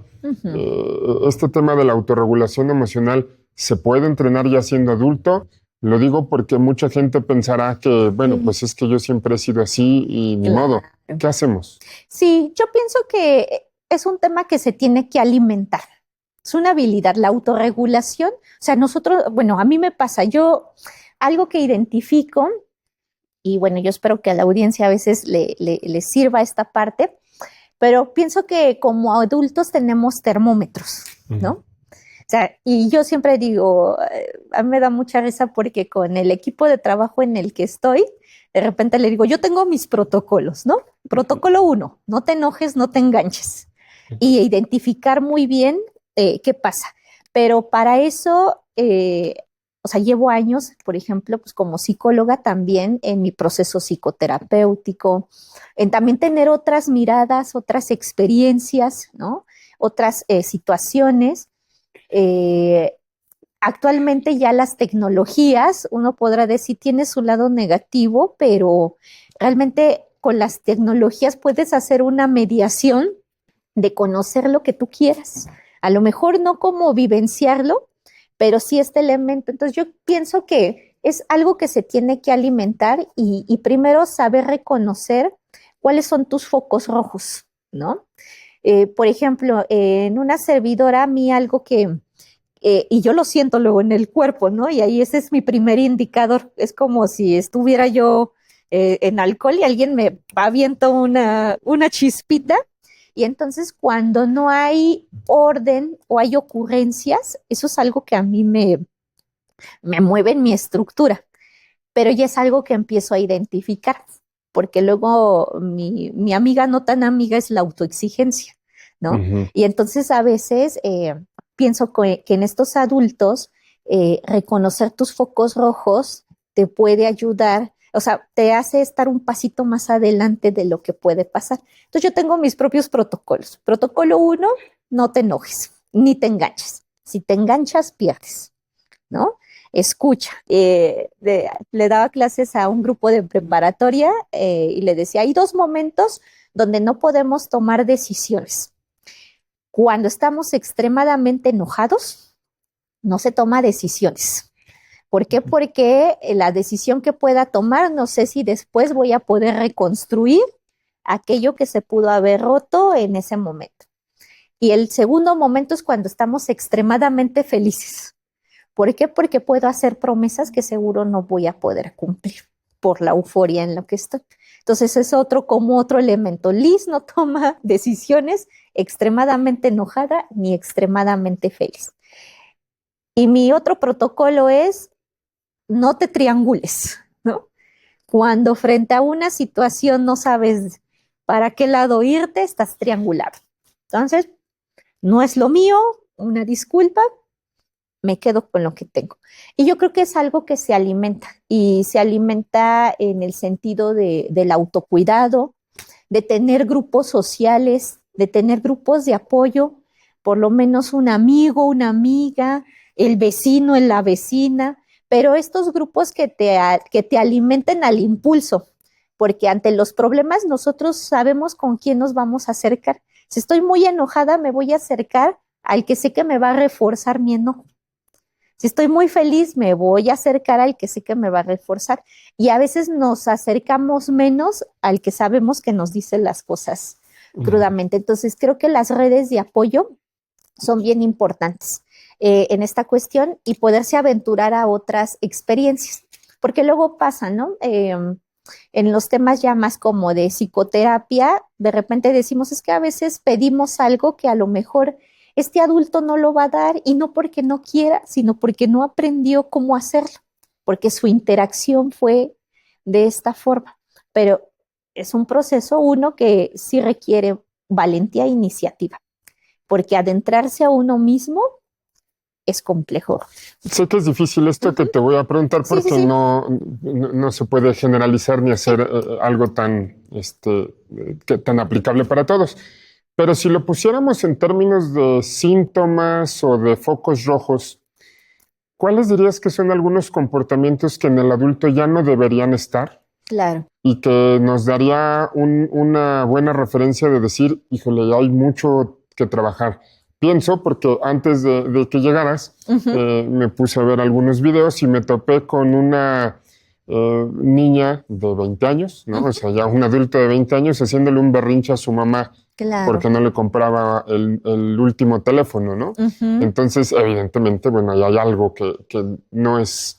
Speaker 1: este tema de la autorregulación emocional, se puede entrenar ya siendo adulto? Lo digo porque mucha gente pensará que, bueno, pues es que yo siempre he sido así y ni modo. ¿Qué hacemos?
Speaker 2: Sí, yo pienso que es un tema que se tiene que alimentar. Es una habilidad, la autorregulación. O sea, nosotros, bueno, a mí me pasa, algo que identifico, y bueno, yo espero que a la audiencia a veces le sirva esta parte, pero pienso que como adultos tenemos termómetros, ¿no? O sea, y yo siempre digo, a mí me da mucha risa porque con el equipo de trabajo en el que estoy, de repente le digo, yo tengo mis protocolos, ¿no? Protocolo 1, no te enojes, no te enganches. Y identificar muy bien qué pasa. Pero para eso, o sea, llevo años, por ejemplo, pues como psicóloga también en mi proceso psicoterapéutico, en también tener otras miradas, otras experiencias, ¿no? Otras situaciones. Actualmente ya las tecnologías, uno podrá decir, tiene su lado negativo, pero realmente con las tecnologías puedes hacer una mediación de conocer lo que tú quieras. A lo mejor no como vivenciarlo, pero sí este elemento. Entonces yo pienso que es algo que se tiene que alimentar y primero saber reconocer cuáles son tus focos rojos, ¿no? Por ejemplo, en una servidora, a mí algo que, y yo lo siento luego en el cuerpo, ¿no? Y ahí ese es mi primer indicador. Es como si estuviera yo en alcohol y alguien me avienta una chispita. Y entonces cuando no hay orden o hay ocurrencias, eso es algo que a mí me mueve en mi estructura, pero ya es algo que empiezo a identificar, porque luego mi amiga no tan amiga es la autoexigencia, ¿no? Y entonces a veces pienso que en estos adultos reconocer tus focos rojos te puede ayudar, o sea, te hace estar un pasito más adelante de lo que puede pasar. Entonces yo tengo mis propios protocolos. Protocolo 1, no te enojes, ni te enganches. Si te enganchas, pierdes, ¿no? Escucha. Le daba clases a un grupo de preparatoria y le decía, hay 2 momentos donde no podemos tomar decisiones. Cuando estamos extremadamente enojados, no se toma decisiones. ¿Por qué? Porque la decisión que pueda tomar, no sé si después voy a poder reconstruir aquello que se pudo haber roto en ese momento. Y el segundo momento es cuando estamos extremadamente felices. ¿Por qué? Porque puedo hacer promesas que seguro no voy a poder cumplir por la euforia en la que estoy. Entonces es otro elemento. Liz no toma decisiones extremadamente enojada ni extremadamente feliz. Y mi otro protocolo es no te triangules, ¿no? Cuando frente a una situación no sabes para qué lado irte, estás triangulado. Entonces, no es lo mío, una disculpa, me quedo con lo que tengo. Y yo creo que es algo que se alimenta, y se alimenta en el sentido del autocuidado, de tener grupos sociales, de tener grupos de apoyo, por lo menos un amigo, una amiga, el vecino, la vecina, pero estos grupos que te alimenten al impulso, porque ante los problemas nosotros sabemos con quién nos vamos a acercar. Si estoy muy enojada, me voy a acercar al que sé que me va a reforzar mi enojo. Si estoy muy feliz, me voy a acercar al que sé que me va a reforzar. Y a veces nos acercamos menos al que sabemos que nos dice las cosas crudamente. Entonces, creo que las redes de apoyo son bien importantes en esta cuestión, y poderse aventurar a otras experiencias. Porque luego pasa, ¿no? En los temas ya más como de psicoterapia, de repente decimos, es que a veces pedimos algo que a lo mejor este adulto no lo va a dar, y no porque no quiera, sino porque no aprendió cómo hacerlo, porque su interacción fue de esta forma. Pero es un proceso, uno, que sí requiere valentía e iniciativa, porque adentrarse a uno mismo es complejo.
Speaker 1: Sé que es difícil esto que te voy a preguntar, porque
Speaker 2: sí.
Speaker 1: no se puede generalizar ni hacer algo tan aplicable para todos. Pero si lo pusiéramos en términos de síntomas o de focos rojos, ¿cuáles dirías que son algunos comportamientos que en el adulto ya no deberían estar?
Speaker 2: Claro.
Speaker 1: Y que nos daría una buena referencia de decir, híjole, hay mucho que trabajar. Pienso, porque antes de que llegaras, me puse a ver algunos videos y me topé con una niña de 20 años, ¿no? O sea, ya un adulto de 20 años haciéndole un berrinche a su mamá. Claro. Porque no le compraba el último teléfono, ¿no? Entonces, evidentemente, bueno, ahí hay algo que no es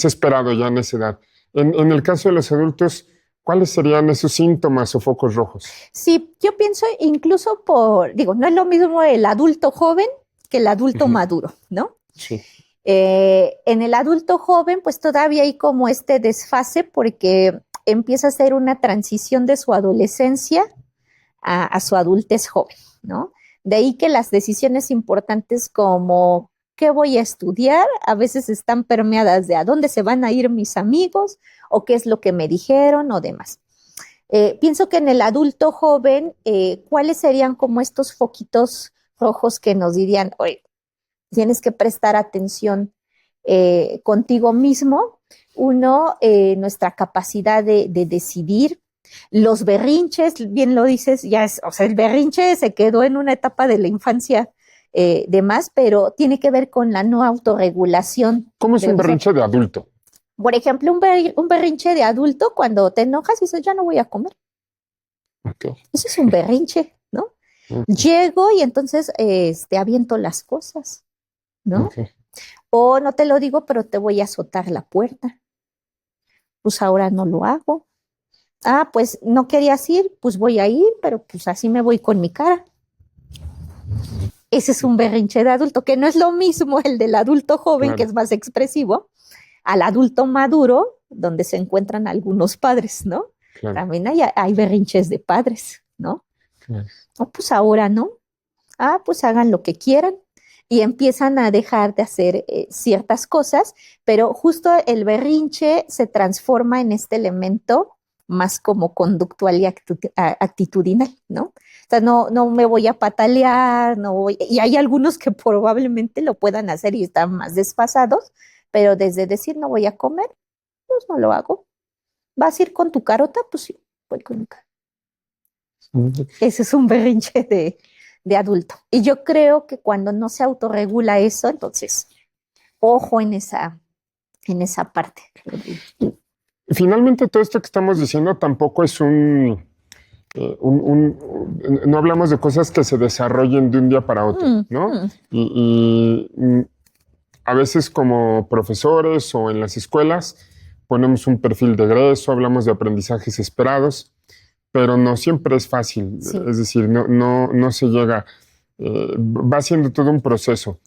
Speaker 1: esperado ya en esa edad. En el caso de los adultos, ¿cuáles serían esos síntomas o focos rojos?
Speaker 2: Sí, yo pienso incluso no es lo mismo el adulto joven que el adulto maduro, ¿no?
Speaker 1: Sí.
Speaker 2: En el adulto joven, pues todavía hay como este desfase, porque empieza a ser una transición de su adolescencia a su adultez joven, ¿no? De ahí que las decisiones importantes como qué voy a estudiar a veces están permeadas de a dónde se van a ir mis amigos, o qué es lo que me dijeron o demás. Pienso que en el adulto joven, ¿cuáles serían como estos foquitos rojos que nos dirían, oye, tienes que prestar atención contigo mismo? Uno, nuestra capacidad de decidir. Los berrinches, bien lo dices, el berrinche se quedó en una etapa de la infancia de más, pero tiene que ver con la no autorregulación.
Speaker 1: ¿Cómo es un berrinche de adulto?
Speaker 2: Por ejemplo, un berrinche de adulto, cuando te enojas y dices, ya no voy a comer.
Speaker 1: Okay.
Speaker 2: Eso es un berrinche, ¿no? Okay. Llego y entonces aviento las cosas, ¿no? Okay. O no te lo digo, pero te voy a azotar la puerta. Pues ahora no lo hago. Ah, pues no querías ir, pues voy a ir, pero pues así me voy con mi cara. Ese es un berrinche de adulto, que no es lo mismo el del adulto joven, claro, que es más expresivo, al adulto maduro, donde se encuentran algunos padres, ¿no? Claro. También hay berrinches de padres, ¿no? Claro. Oh, pues ahora no. Ah, pues hagan lo que quieran. Y empiezan a dejar de hacer ciertas cosas, pero justo el berrinche se transforma en este elemento más como conductual y actitudinal, ¿no? O sea, no me voy a patalear, y hay algunos que probablemente lo puedan hacer y están más desfasados, pero desde decir no voy a comer, pues no lo hago. ¿Vas a ir con tu carota? Pues sí, voy con mi carota. Ese es un berrinche de adulto. Y yo creo que cuando no se autorregula eso, entonces, ojo en esa parte.
Speaker 1: Finalmente, todo esto que estamos diciendo tampoco es no hablamos de cosas que se desarrollen de un día para otro, ¿no? Y a veces como profesores o en las escuelas, ponemos un perfil de egreso, hablamos de aprendizajes esperados, pero no siempre es fácil.
Speaker 2: Sí.
Speaker 1: Es decir, no se llega, va siendo todo un proceso.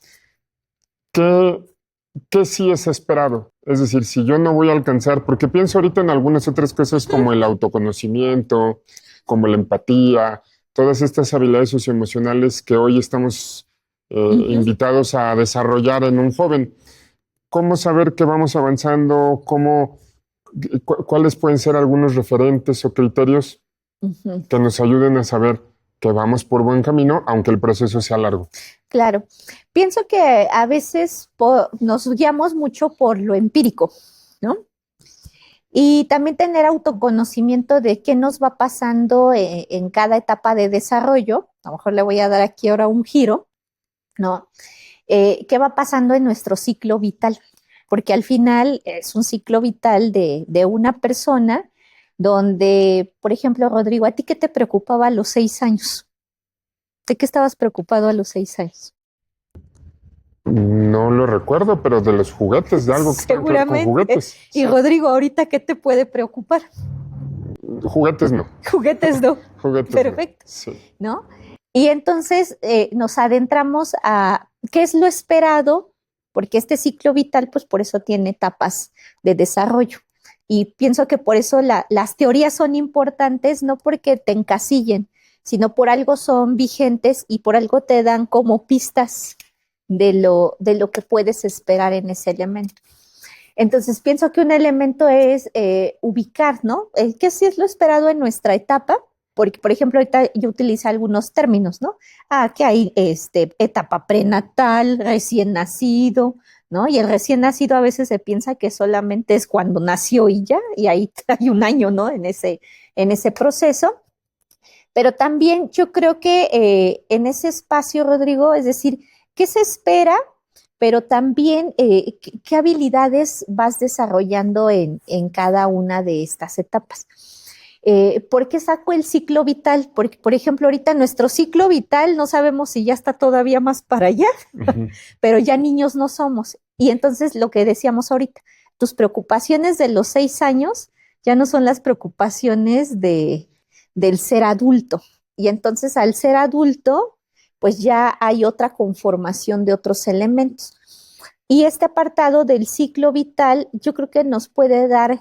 Speaker 1: ¿Qué sí es esperado? Es decir, si yo no voy a alcanzar, porque pienso ahorita en algunas otras cosas como el autoconocimiento, como la empatía, todas estas habilidades socioemocionales que hoy estamos invitados a desarrollar en un joven. ¿Cómo saber que vamos avanzando? ¿Cuáles pueden ser algunos referentes o criterios que nos ayuden a saber que vamos por buen camino, aunque el proceso sea largo?
Speaker 2: Claro, pienso que a veces nos guiamos mucho por lo empírico, ¿no? Y también tener autoconocimiento de qué nos va pasando en cada etapa de desarrollo. A lo mejor le voy a dar aquí ahora un giro, ¿no? ¿Qué va pasando en nuestro ciclo vital? Porque al final es un ciclo vital de una persona donde, por ejemplo, Rodrigo, ¿a ti qué te preocupaba a los 6 años? ¿De qué estabas preocupado a los 6 años?
Speaker 1: No lo recuerdo, pero de los juguetes, de algo que tenga que ver con juguetes.
Speaker 2: Y Rodrigo, ¿ahorita qué te puede preocupar?
Speaker 1: Juguetes no.
Speaker 2: Juguetes no.
Speaker 1: Juguetes
Speaker 2: Perfecto.
Speaker 1: no. Sí.
Speaker 2: ¿No? Y entonces nos adentramos a qué es lo esperado, porque este ciclo vital, pues por eso tiene etapas de desarrollo. Y pienso que por eso las teorías son importantes, no porque te encasillen, sino por algo son vigentes y por algo te dan como pistas de lo que puedes esperar en ese elemento. Entonces, pienso que un elemento es ubicar, ¿no? ¿Qué sí es lo esperado en nuestra etapa? Porque, por ejemplo, ahorita yo utilizo algunos términos, ¿no? Que hay etapa prenatal, recién nacido, ¿no? Y el recién nacido a veces se piensa que solamente es cuando nació y ya, y ahí hay un año, ¿no? En ese proceso. Pero también yo creo que en ese espacio, Rodrigo, es decir, ¿qué se espera? Pero también qué habilidades vas desarrollando en cada una de estas etapas. ¿Por qué saco el ciclo vital? Porque, por ejemplo, ahorita nuestro ciclo vital no sabemos si ya está todavía más para allá, pero ya niños no somos. Y entonces lo que decíamos ahorita, tus preocupaciones de los 6 años ya no son las preocupaciones del ser adulto. Y entonces al ser adulto, pues ya hay otra conformación de otros elementos. Y este apartado del ciclo vital, yo creo que nos puede dar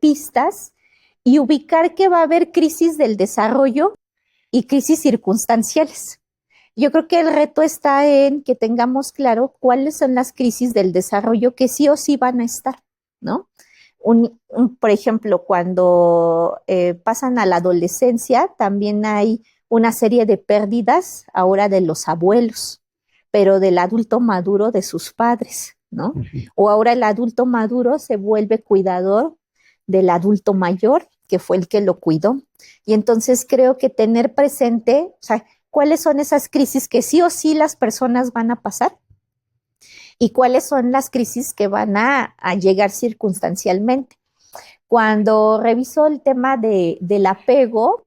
Speaker 2: pistas y ubicar que va a haber crisis del desarrollo y crisis circunstanciales. Yo creo que el reto está en que tengamos claro cuáles son las crisis del desarrollo que sí o sí van a estar, ¿no? Por ejemplo, cuando pasan a la adolescencia, también hay una serie de pérdidas ahora de los abuelos, pero del adulto maduro de sus padres, ¿no? O ahora el adulto maduro se vuelve cuidador del adulto mayor, que fue el que lo cuidó. Y entonces creo que tener presente, o sea, cuáles son esas crisis que sí o sí las personas van a pasar y cuáles son las crisis que van a llegar circunstancialmente. Cuando reviso el tema del apego,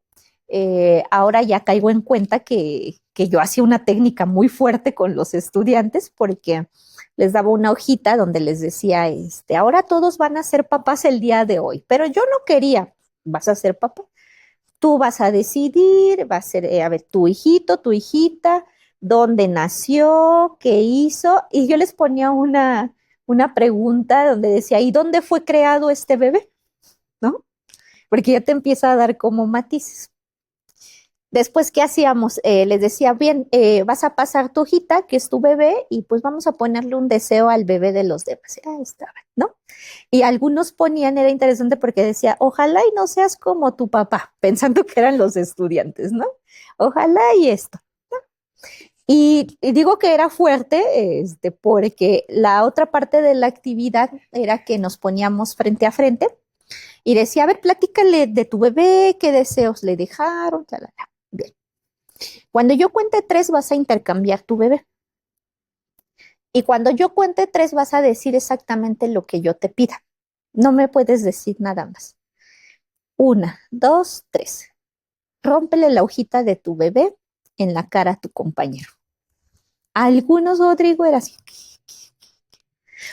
Speaker 2: ahora ya caigo en cuenta que yo hacía una técnica muy fuerte con los estudiantes porque les daba una hojita donde les decía, ahora todos van a ser papás el día de hoy, pero yo no quería, vas a ser papá. Tú vas a decidir, va a ser, a ver, tu hijito, tu hijita, dónde nació, qué hizo, y yo les ponía una pregunta donde decía, ¿y dónde fue creado este bebé? ¿No? Porque ya te empieza a dar como matices. Después, ¿qué hacíamos? Les decía, bien, vas a pasar tu hojita, que es tu bebé, y pues vamos a ponerle un deseo al bebé de los demás. Ahí estaba, ¿no? Y algunos ponían, era interesante porque decía, ojalá y no seas como tu papá, pensando que eran los estudiantes, ¿no? Ojalá y esto, ¿no? Y digo que era fuerte, porque la otra parte de la actividad era que nos poníamos frente a frente y decía, a ver, platícale de tu bebé, qué deseos le dejaron, talala. Bien. Cuando yo cuente 3 vas a intercambiar tu bebé. Y cuando yo cuente 3 vas a decir exactamente lo que yo te pida. No me puedes decir nada más. 1, 2, 3. Rómpele la hojita de tu bebé en la cara a tu compañero. Algunos, Rodrigo, era así.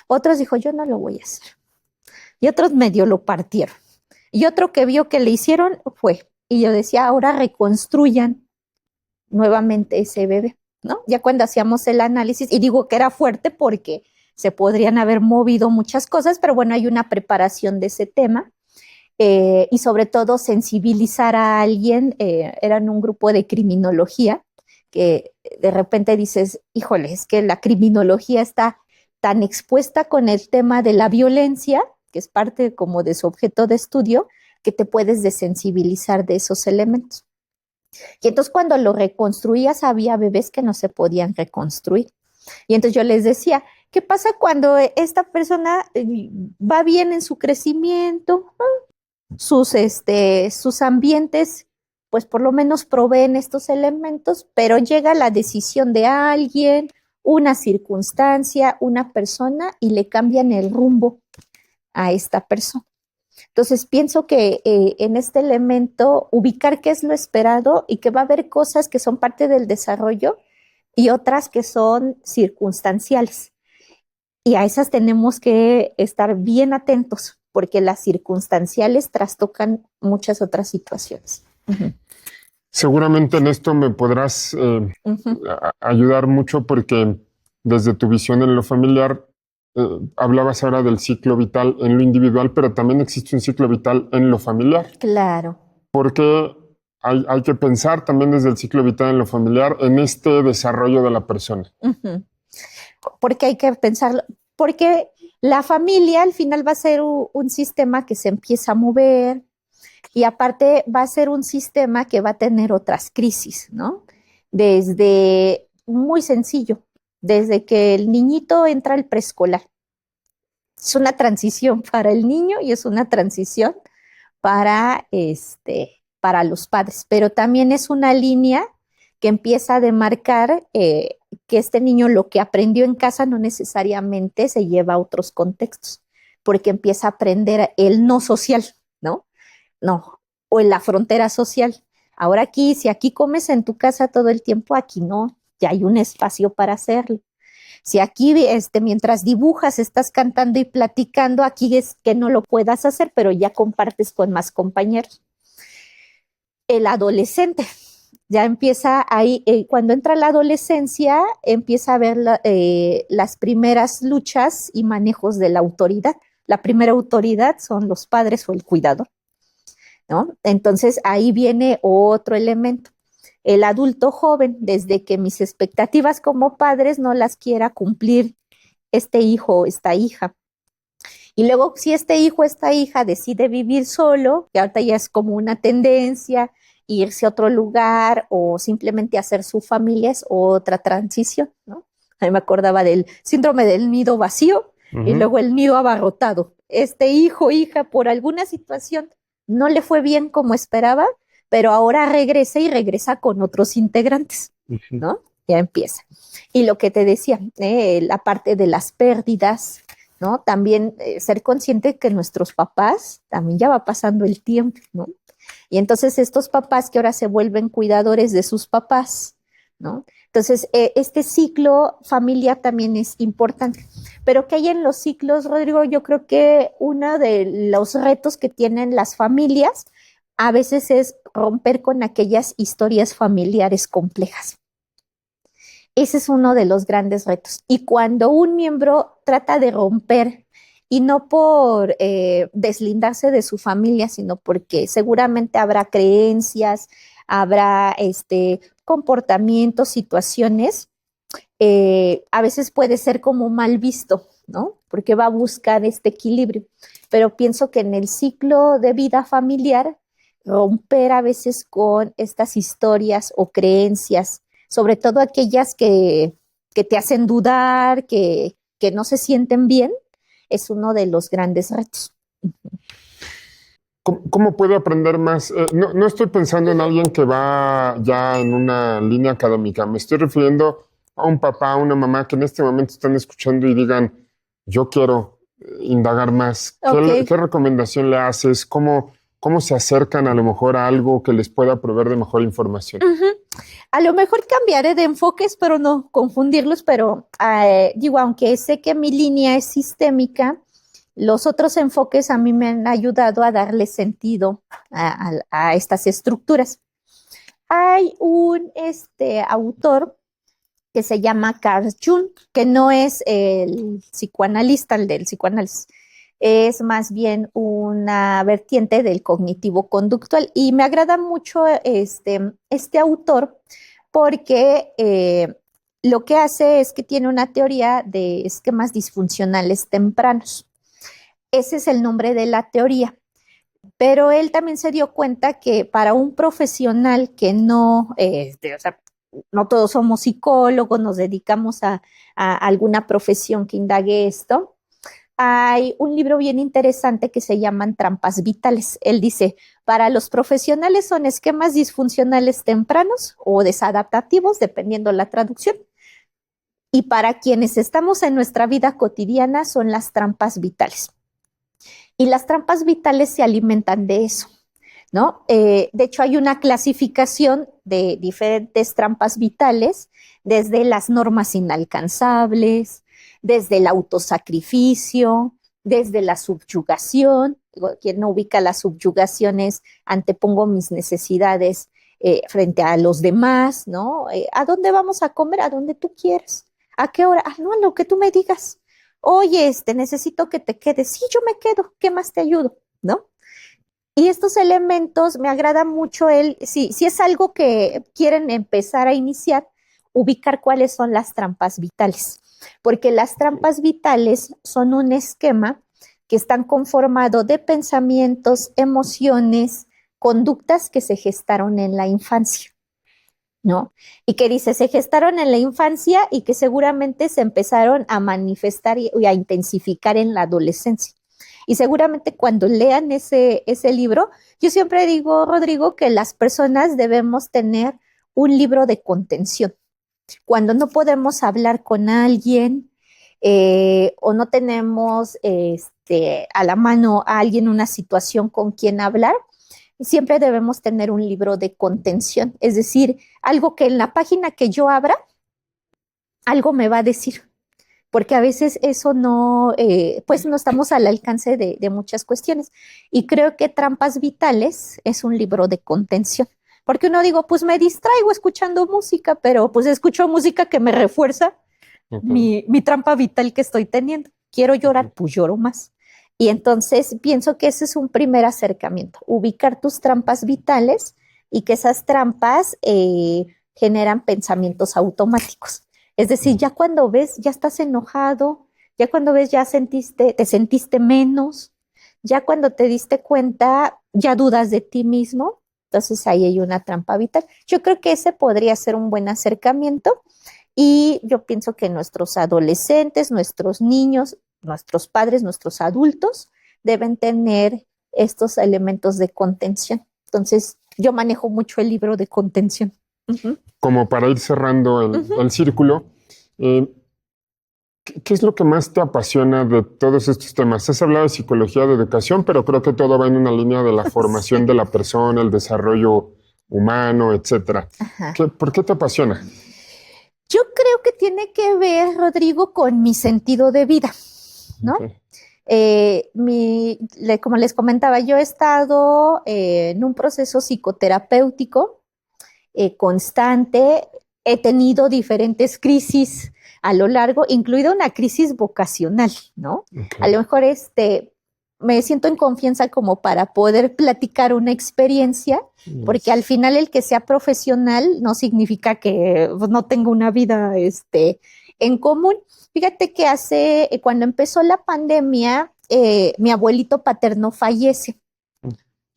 Speaker 2: Otros dijo, yo no lo voy a hacer. y otros medio lo partieron. Y otro que vio que le hicieron fue, y yo decía, ahora reconstruyan nuevamente ese bebé, ¿no? Ya cuando hacíamos el análisis, y digo que era fuerte porque se podrían haber movido muchas cosas, pero bueno, hay una preparación de ese tema. Y sobre todo sensibilizar a alguien, eran un grupo de criminología, que de repente dices, híjole, es que la criminología está tan expuesta con el tema de la violencia, que es parte como de su objeto de estudio, que te puedes desensibilizar de esos elementos. Y entonces cuando lo reconstruías había bebés que no se podían reconstruir. Y entonces yo les decía, ¿qué pasa cuando esta persona va bien en su crecimiento? Sus ambientes, pues por lo menos proveen estos elementos, pero llega la decisión de alguien, una circunstancia, una persona, y le cambian el rumbo a esta persona. Entonces pienso que en este elemento ubicar qué es lo esperado y que va a haber cosas que son parte del desarrollo y otras que son circunstanciales. Y a esas tenemos que estar bien atentos, porque las circunstanciales trastocan muchas otras situaciones. Uh-huh.
Speaker 1: Seguramente en esto me podrás ayudar mucho porque desde tu visión en lo familiar, hablabas ahora del ciclo vital en lo individual, pero también existe un ciclo vital en lo familiar.
Speaker 2: Claro.
Speaker 1: Porque hay que pensar también desde el ciclo vital en lo familiar en este desarrollo de la persona.
Speaker 2: Uh-huh. Porque hay que pensarlo, porque la familia al final va a ser un sistema que se empieza a mover y aparte va a ser un sistema que va a tener otras crisis, ¿no? Desde, muy sencillo, desde que el niñito entra al preescolar. Es una transición para el niño y es una transición para los padres, pero también es una línea que empieza a demarcar que este niño lo que aprendió en casa no necesariamente se lleva a otros contextos, porque empieza a aprender el no social, ¿no? No, o en la frontera social. Ahora aquí, si aquí comes en tu casa todo el tiempo, aquí no, ya hay un espacio para hacerlo. Si aquí, mientras dibujas, estás cantando y platicando, aquí es que no lo puedas hacer, pero ya compartes con más compañeros. El adolescente ya empieza ahí, cuando entra la adolescencia, empieza a ver las primeras luchas y manejos de la autoridad. La primera autoridad son los padres o el cuidador, ¿no? Entonces ahí viene otro elemento. El adulto joven, desde que mis expectativas como padres no las quiera cumplir este hijo o esta hija. Y luego si este hijo o esta hija decide vivir solo, que ahorita ya es como una tendencia, irse a otro lugar o simplemente hacer su familia, es otra transición, ¿no? A mí me acordaba del síndrome del nido vacío y luego el nido abarrotado. Este hijo o hija por alguna situación no le fue bien como esperaba, pero ahora regresa y regresa con otros integrantes, ¿no? Ya empieza. Y lo que te decía, la parte de las pérdidas, ¿no? También ser consciente que nuestros papás, también ya va pasando el tiempo, ¿no? Y entonces estos papás que ahora se vuelven cuidadores de sus papás, ¿no? Entonces, este ciclo familiar también es importante. Pero que hay en los ciclos, Rodrigo, yo creo que uno de los retos que tienen las familias a veces es romper con aquellas historias familiares complejas. Ese es uno de los grandes retos. Y cuando un miembro trata de romper, y no por deslindarse de su familia, sino porque seguramente habrá creencias, habrá comportamientos, situaciones, a veces puede ser como mal visto, ¿no? Porque va a buscar este equilibrio. Pero pienso que en el ciclo de vida familiar, romper a veces con estas historias o creencias, sobre todo aquellas que te hacen dudar, que no se sienten bien, es uno de los grandes retos.
Speaker 1: ¿Cómo puedo aprender más? No estoy pensando en alguien que va ya en una línea académica. Me estoy refiriendo a un papá, a una mamá que en este momento están escuchando y digan, yo quiero indagar más.
Speaker 2: Okay.
Speaker 1: ¿Qué recomendación le haces? ¿Cómo se acercan a lo mejor a algo que les pueda proveer de mejor información?
Speaker 2: A lo mejor cambiaré de enfoques, pero no confundirlos, pero digo, aunque sé que mi línea es sistémica, Los otros enfoques a mí me han ayudado a darle sentido a estas estructuras. Hay un autor que se llama Carl Jung, que no es el psicoanalista, el del psicoanálisis, es más bien una vertiente del cognitivo-conductual. Y me agrada mucho este autor porque lo que hace es que tiene una teoría de esquemas disfuncionales tempranos. Ese es el nombre de la teoría. Pero él también se dio cuenta que para un profesional que no, o sea, no todos somos psicólogos, nos dedicamos a alguna profesión que indague esto, hay un libro bien interesante que se llaman Trampas Vitales. Él dice, para los profesionales son esquemas disfuncionales tempranos o desadaptativos, dependiendo la traducción. Y para quienes estamos en nuestra vida cotidiana son las trampas vitales. Y las trampas vitales se alimentan de eso, ¿no? De hecho, hay una clasificación de diferentes trampas vitales, desde las normas inalcanzables, desde el autosacrificio, desde la subyugación. Quien no ubica la subyugación es antepongo mis necesidades frente a los demás, ¿no? ¿A dónde vamos a comer? A donde tú quieras. ¿A qué hora? No, a lo que tú me digas. Oye, necesito que te quedes. Sí, yo me quedo. ¿Qué más te ayudo? ¿No? Y estos elementos me agrada mucho si es algo que quieren empezar a iniciar, ubicar cuáles son las trampas vitales. Porque las trampas vitales son un esquema que están conformado de pensamientos, emociones, conductas que se gestaron en la infancia, ¿no? Y que dice, se gestaron en la infancia y que seguramente se empezaron a manifestar y a intensificar en la adolescencia. Y seguramente cuando lean ese libro, yo siempre digo, Rodrigo, que las personas debemos tener un libro de contención. Cuando no podemos hablar con alguien o no tenemos a la mano a alguien, una situación con quien hablar, siempre debemos tener un libro de contención. Es decir, algo que en la página que yo abra, algo me va a decir. Porque a veces eso no, pues no estamos al alcance de muchas cuestiones. Y creo que Trampas Vitales es un libro de contención. Porque uno digo, pues me distraigo escuchando música, pero pues escucho música que me refuerza mi trampa vital que estoy teniendo. Quiero llorar, pues lloro más. Y entonces pienso que ese es un primer acercamiento, ubicar tus trampas vitales y que esas trampas generan pensamientos automáticos. Es decir, ya cuando ves, ya estás enojado, ya cuando ves, ya te sentiste menos, ya cuando te diste cuenta, ya dudas de ti mismo. Entonces ahí hay una trampa vital. Yo creo que ese podría ser un buen acercamiento y yo pienso que nuestros adolescentes, nuestros niños, nuestros padres, nuestros adultos deben tener estos elementos de contención. Entonces yo manejo mucho el libro de contención.
Speaker 1: Como para ir cerrando el círculo, ¿qué es lo que más te apasiona de todos estos temas? Has hablado de psicología, de educación, pero creo que todo va en una línea de la formación de la persona, el desarrollo humano, etcétera. ¿Por qué te apasiona?
Speaker 2: Yo creo que tiene que ver, Rodrigo, con mi sentido de vida, ¿no? Como les comentaba, yo he estado en un proceso psicoterapéutico constante, he tenido diferentes crisis a lo largo, incluida una crisis vocacional, ¿no? A lo mejor me siento en confianza como para poder platicar una experiencia, porque al final el que sea profesional no significa que no tenga una vida en común. Fíjate que cuando empezó la pandemia, mi abuelito paterno fallece.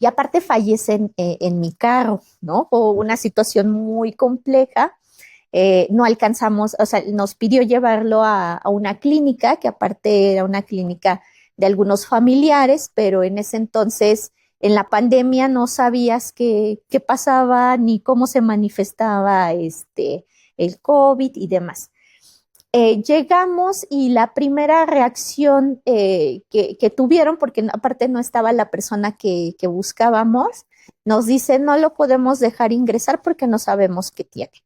Speaker 2: Y aparte fallece en mi carro, ¿no? Fue una situación muy compleja. No alcanzamos, o sea, nos pidió llevarlo a una clínica, que aparte era una clínica de algunos familiares, pero en ese entonces, en la pandemia, no sabías qué pasaba ni cómo se manifestaba el COVID y demás. Llegamos y la primera reacción que tuvieron, porque aparte no estaba la persona que buscábamos, nos dice, no lo podemos dejar ingresar porque no sabemos qué tiene.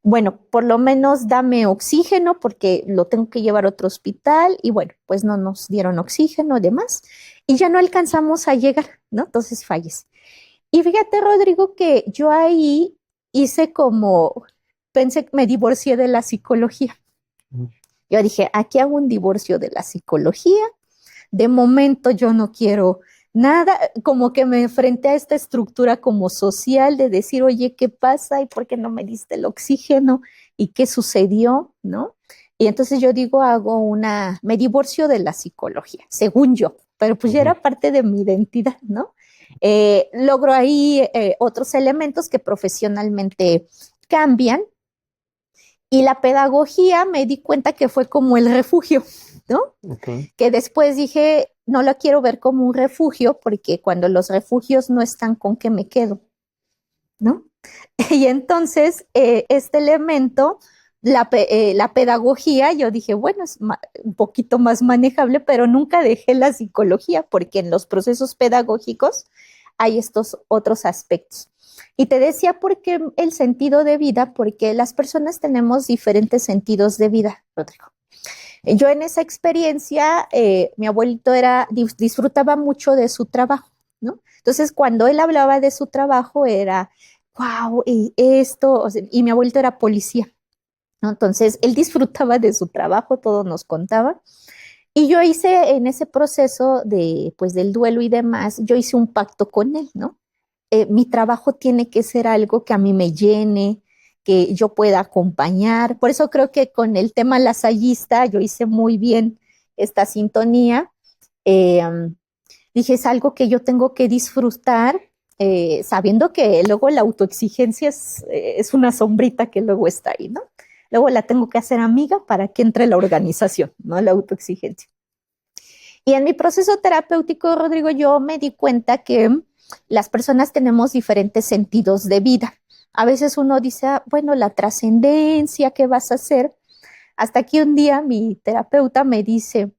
Speaker 2: bueno, por lo menos dame oxígeno porque lo tengo que llevar a otro hospital y bueno, pues no nos dieron oxígeno y demás y ya no alcanzamos a llegar, ¿no? Entonces fallece. Y fíjate, Rodrigo, que yo ahí hice como, pensé que me divorcié de la psicología. Yo dije, aquí hago un divorcio de la psicología. De momento yo no quiero nada, como que me enfrenté a esta estructura como social de decir, oye, ¿qué pasa? ¿Y por qué no me diste el oxígeno? ¿Y qué sucedió? ¿No? Y entonces yo digo, me divorcio de la psicología, según yo, pero pues ya era parte de mi identidad, ¿no? Logro ahí otros elementos que profesionalmente cambian y la pedagogía me di cuenta que fue como el refugio, ¿no?
Speaker 1: Okay.
Speaker 2: Que después dije, no la quiero ver como un refugio, porque cuando los refugios no están, ¿con qué me quedo? ¿No? Y entonces, este elemento, la pedagogía, yo dije, bueno, es un poquito más manejable, pero nunca dejé la psicología, porque en los procesos pedagógicos hay estos otros aspectos. Y te decía por qué el sentido de vida, porque las personas tenemos diferentes sentidos de vida, Rodrigo. Yo en esa experiencia, mi abuelito disfrutaba mucho de su trabajo, ¿no? Entonces, cuando él hablaba de su trabajo, era, wow, y esto, o sea, y mi abuelito era policía, ¿no? Entonces, él disfrutaba de su trabajo, todo nos contaba. Y yo hice en ese proceso de, pues, del duelo y demás, yo hice un pacto con él, ¿no? Mi trabajo tiene que ser algo que a mí me llene, que yo pueda acompañar. Por eso creo que con el tema lasallista yo hice muy bien esta sintonía. Eh, Dije, es algo que yo tengo que disfrutar, sabiendo que luego la autoexigencia es una sombrita que luego está ahí, ¿no? Luego la tengo que hacer amiga para que entre la organización, ¿no? La autoexigencia. Y en mi proceso terapéutico, Rodrigo, yo me di cuenta que las personas tenemos diferentes sentidos de vida. A veces uno dice, bueno, la trascendencia, ¿qué vas a hacer? Hasta que un día mi terapeuta me dice,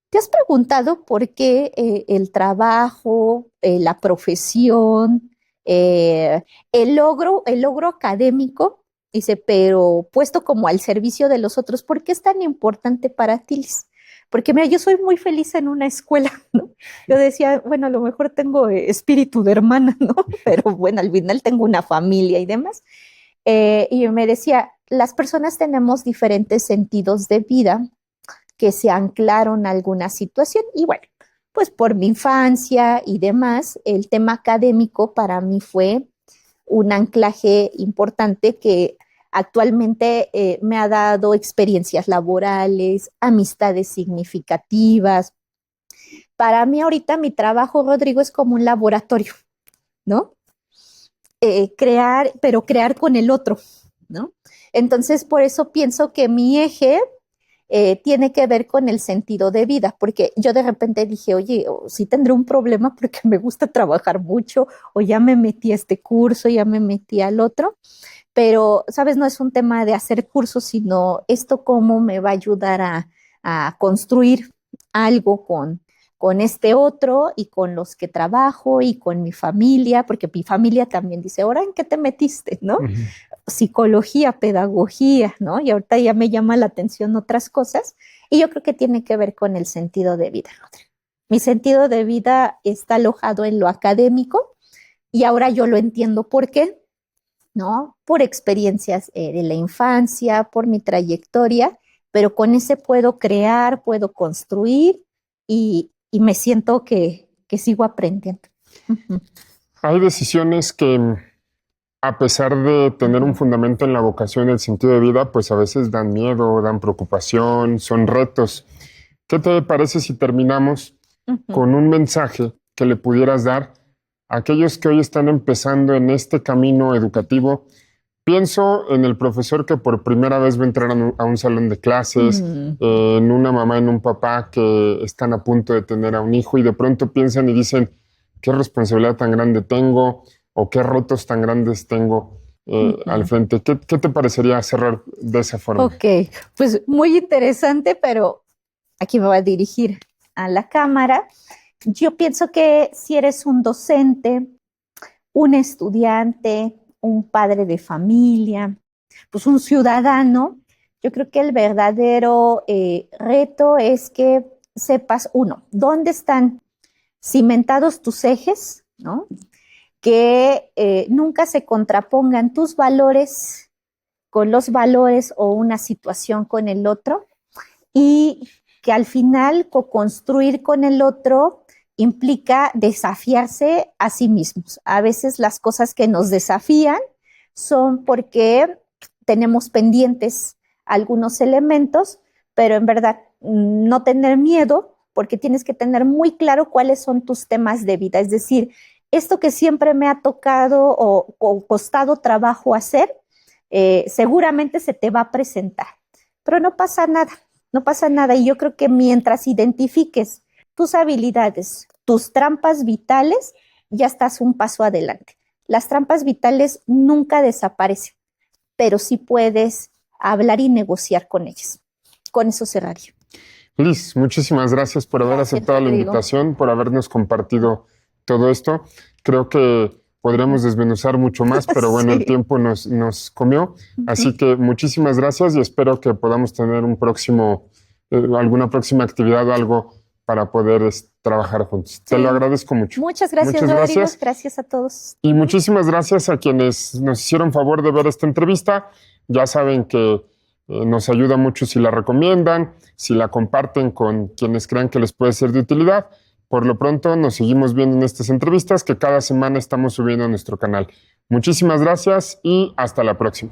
Speaker 2: ¿te has preguntado por qué el trabajo, la profesión, el logro académico, dice, pero puesto como al servicio de los otros, ¿por qué es tan importante para ti, Liz? Porque mira, yo soy muy feliz en una escuela, ¿no? Yo decía, bueno, a lo mejor tengo espíritu de hermana, ¿no? Pero bueno, al final tengo una familia y demás. Y me decía, las personas tenemos diferentes sentidos de vida que se anclaron a alguna situación. Y bueno, pues por mi infancia y demás, el tema académico para mí fue un anclaje importante que actualmente me ha dado experiencias laborales, amistades significativas. Para mí ahorita mi trabajo, Rodrigo, es como un laboratorio, ¿no? Crear, pero crear con el otro, ¿no? Entonces, por eso pienso que mi eje tiene que ver con el sentido de vida, porque yo de repente dije, oye, sí tendré un problema porque me gusta trabajar mucho, o ya me metí a este curso, ya me metí al otro, pero, ¿sabes? No es un tema de hacer cursos, sino esto cómo me va a ayudar a construir algo con este otro y con los que trabajo y con mi familia, porque mi familia también dice, ¿ahora en qué te metiste? ¿No? Psicología, pedagogía, ¿no? Y ahorita ya me llama la atención otras cosas y yo creo que tiene que ver con el sentido de vida, Rodrigo. Mi sentido de vida está alojado en lo académico y ahora yo lo entiendo por qué, ¿no? Por experiencias de la infancia, por mi trayectoria, pero con ese puedo crear, puedo construir y me siento que sigo aprendiendo.
Speaker 1: Hay decisiones que, a pesar de tener un fundamento en la vocación y el sentido de vida, pues a veces dan miedo, dan preocupación, son retos. ¿Qué te parece si terminamos con un mensaje que le pudieras dar a aquellos que hoy están empezando en este camino educativo? Pienso en el profesor que por primera vez va a entrar a un salón de clases, en una mamá, en un papá que están a punto de tener a un hijo y de pronto piensan y dicen, ¿qué responsabilidad tan grande tengo? ¿O qué retos tan grandes tengo al frente? ¿Qué te parecería cerrar de esa forma?
Speaker 2: Ok, pues muy interesante, pero aquí me voy a dirigir a la cámara. Yo pienso que si eres un docente, un estudiante, un padre de familia, pues un ciudadano, yo creo que el verdadero reto es que sepas, uno, dónde están cimentados tus ejes, ¿no? Que nunca se contrapongan tus valores con los valores o una situación con el otro, y que al final co-construir con el otro implica desafiarse a sí mismos. A veces las cosas que nos desafían son porque tenemos pendientes algunos elementos, pero en verdad no tener miedo, porque tienes que tener muy claro cuáles son tus temas de vida. Es decir, esto que siempre me ha tocado o costado trabajo hacer, seguramente se te va a presentar, pero no pasa nada, no pasa nada. Y yo creo que mientras identifiques tus habilidades, tus trampas vitales, ya estás un paso adelante. Las trampas vitales nunca desaparecen, pero sí puedes hablar y negociar con ellas. Con eso cerraría.
Speaker 1: Liz, muchísimas gracias por haber aceptado la invitación, por habernos compartido todo esto. Creo que podríamos desmenuzar mucho más, pero bueno, sí, el tiempo nos comió. Así que muchísimas gracias y espero que podamos tener un próximo, alguna próxima actividad o algo para poder trabajar juntos. Sí. Te lo agradezco mucho.
Speaker 2: Muchas gracias, Rodrigo. Gracias a todos.
Speaker 1: Y muchísimas gracias a quienes nos hicieron favor de ver esta entrevista. Ya saben que nos ayuda mucho si la recomiendan, si la comparten con quienes crean que les puede ser de utilidad. Por lo pronto nos seguimos viendo en estas entrevistas que cada semana estamos subiendo a nuestro canal. Muchísimas gracias y hasta la próxima.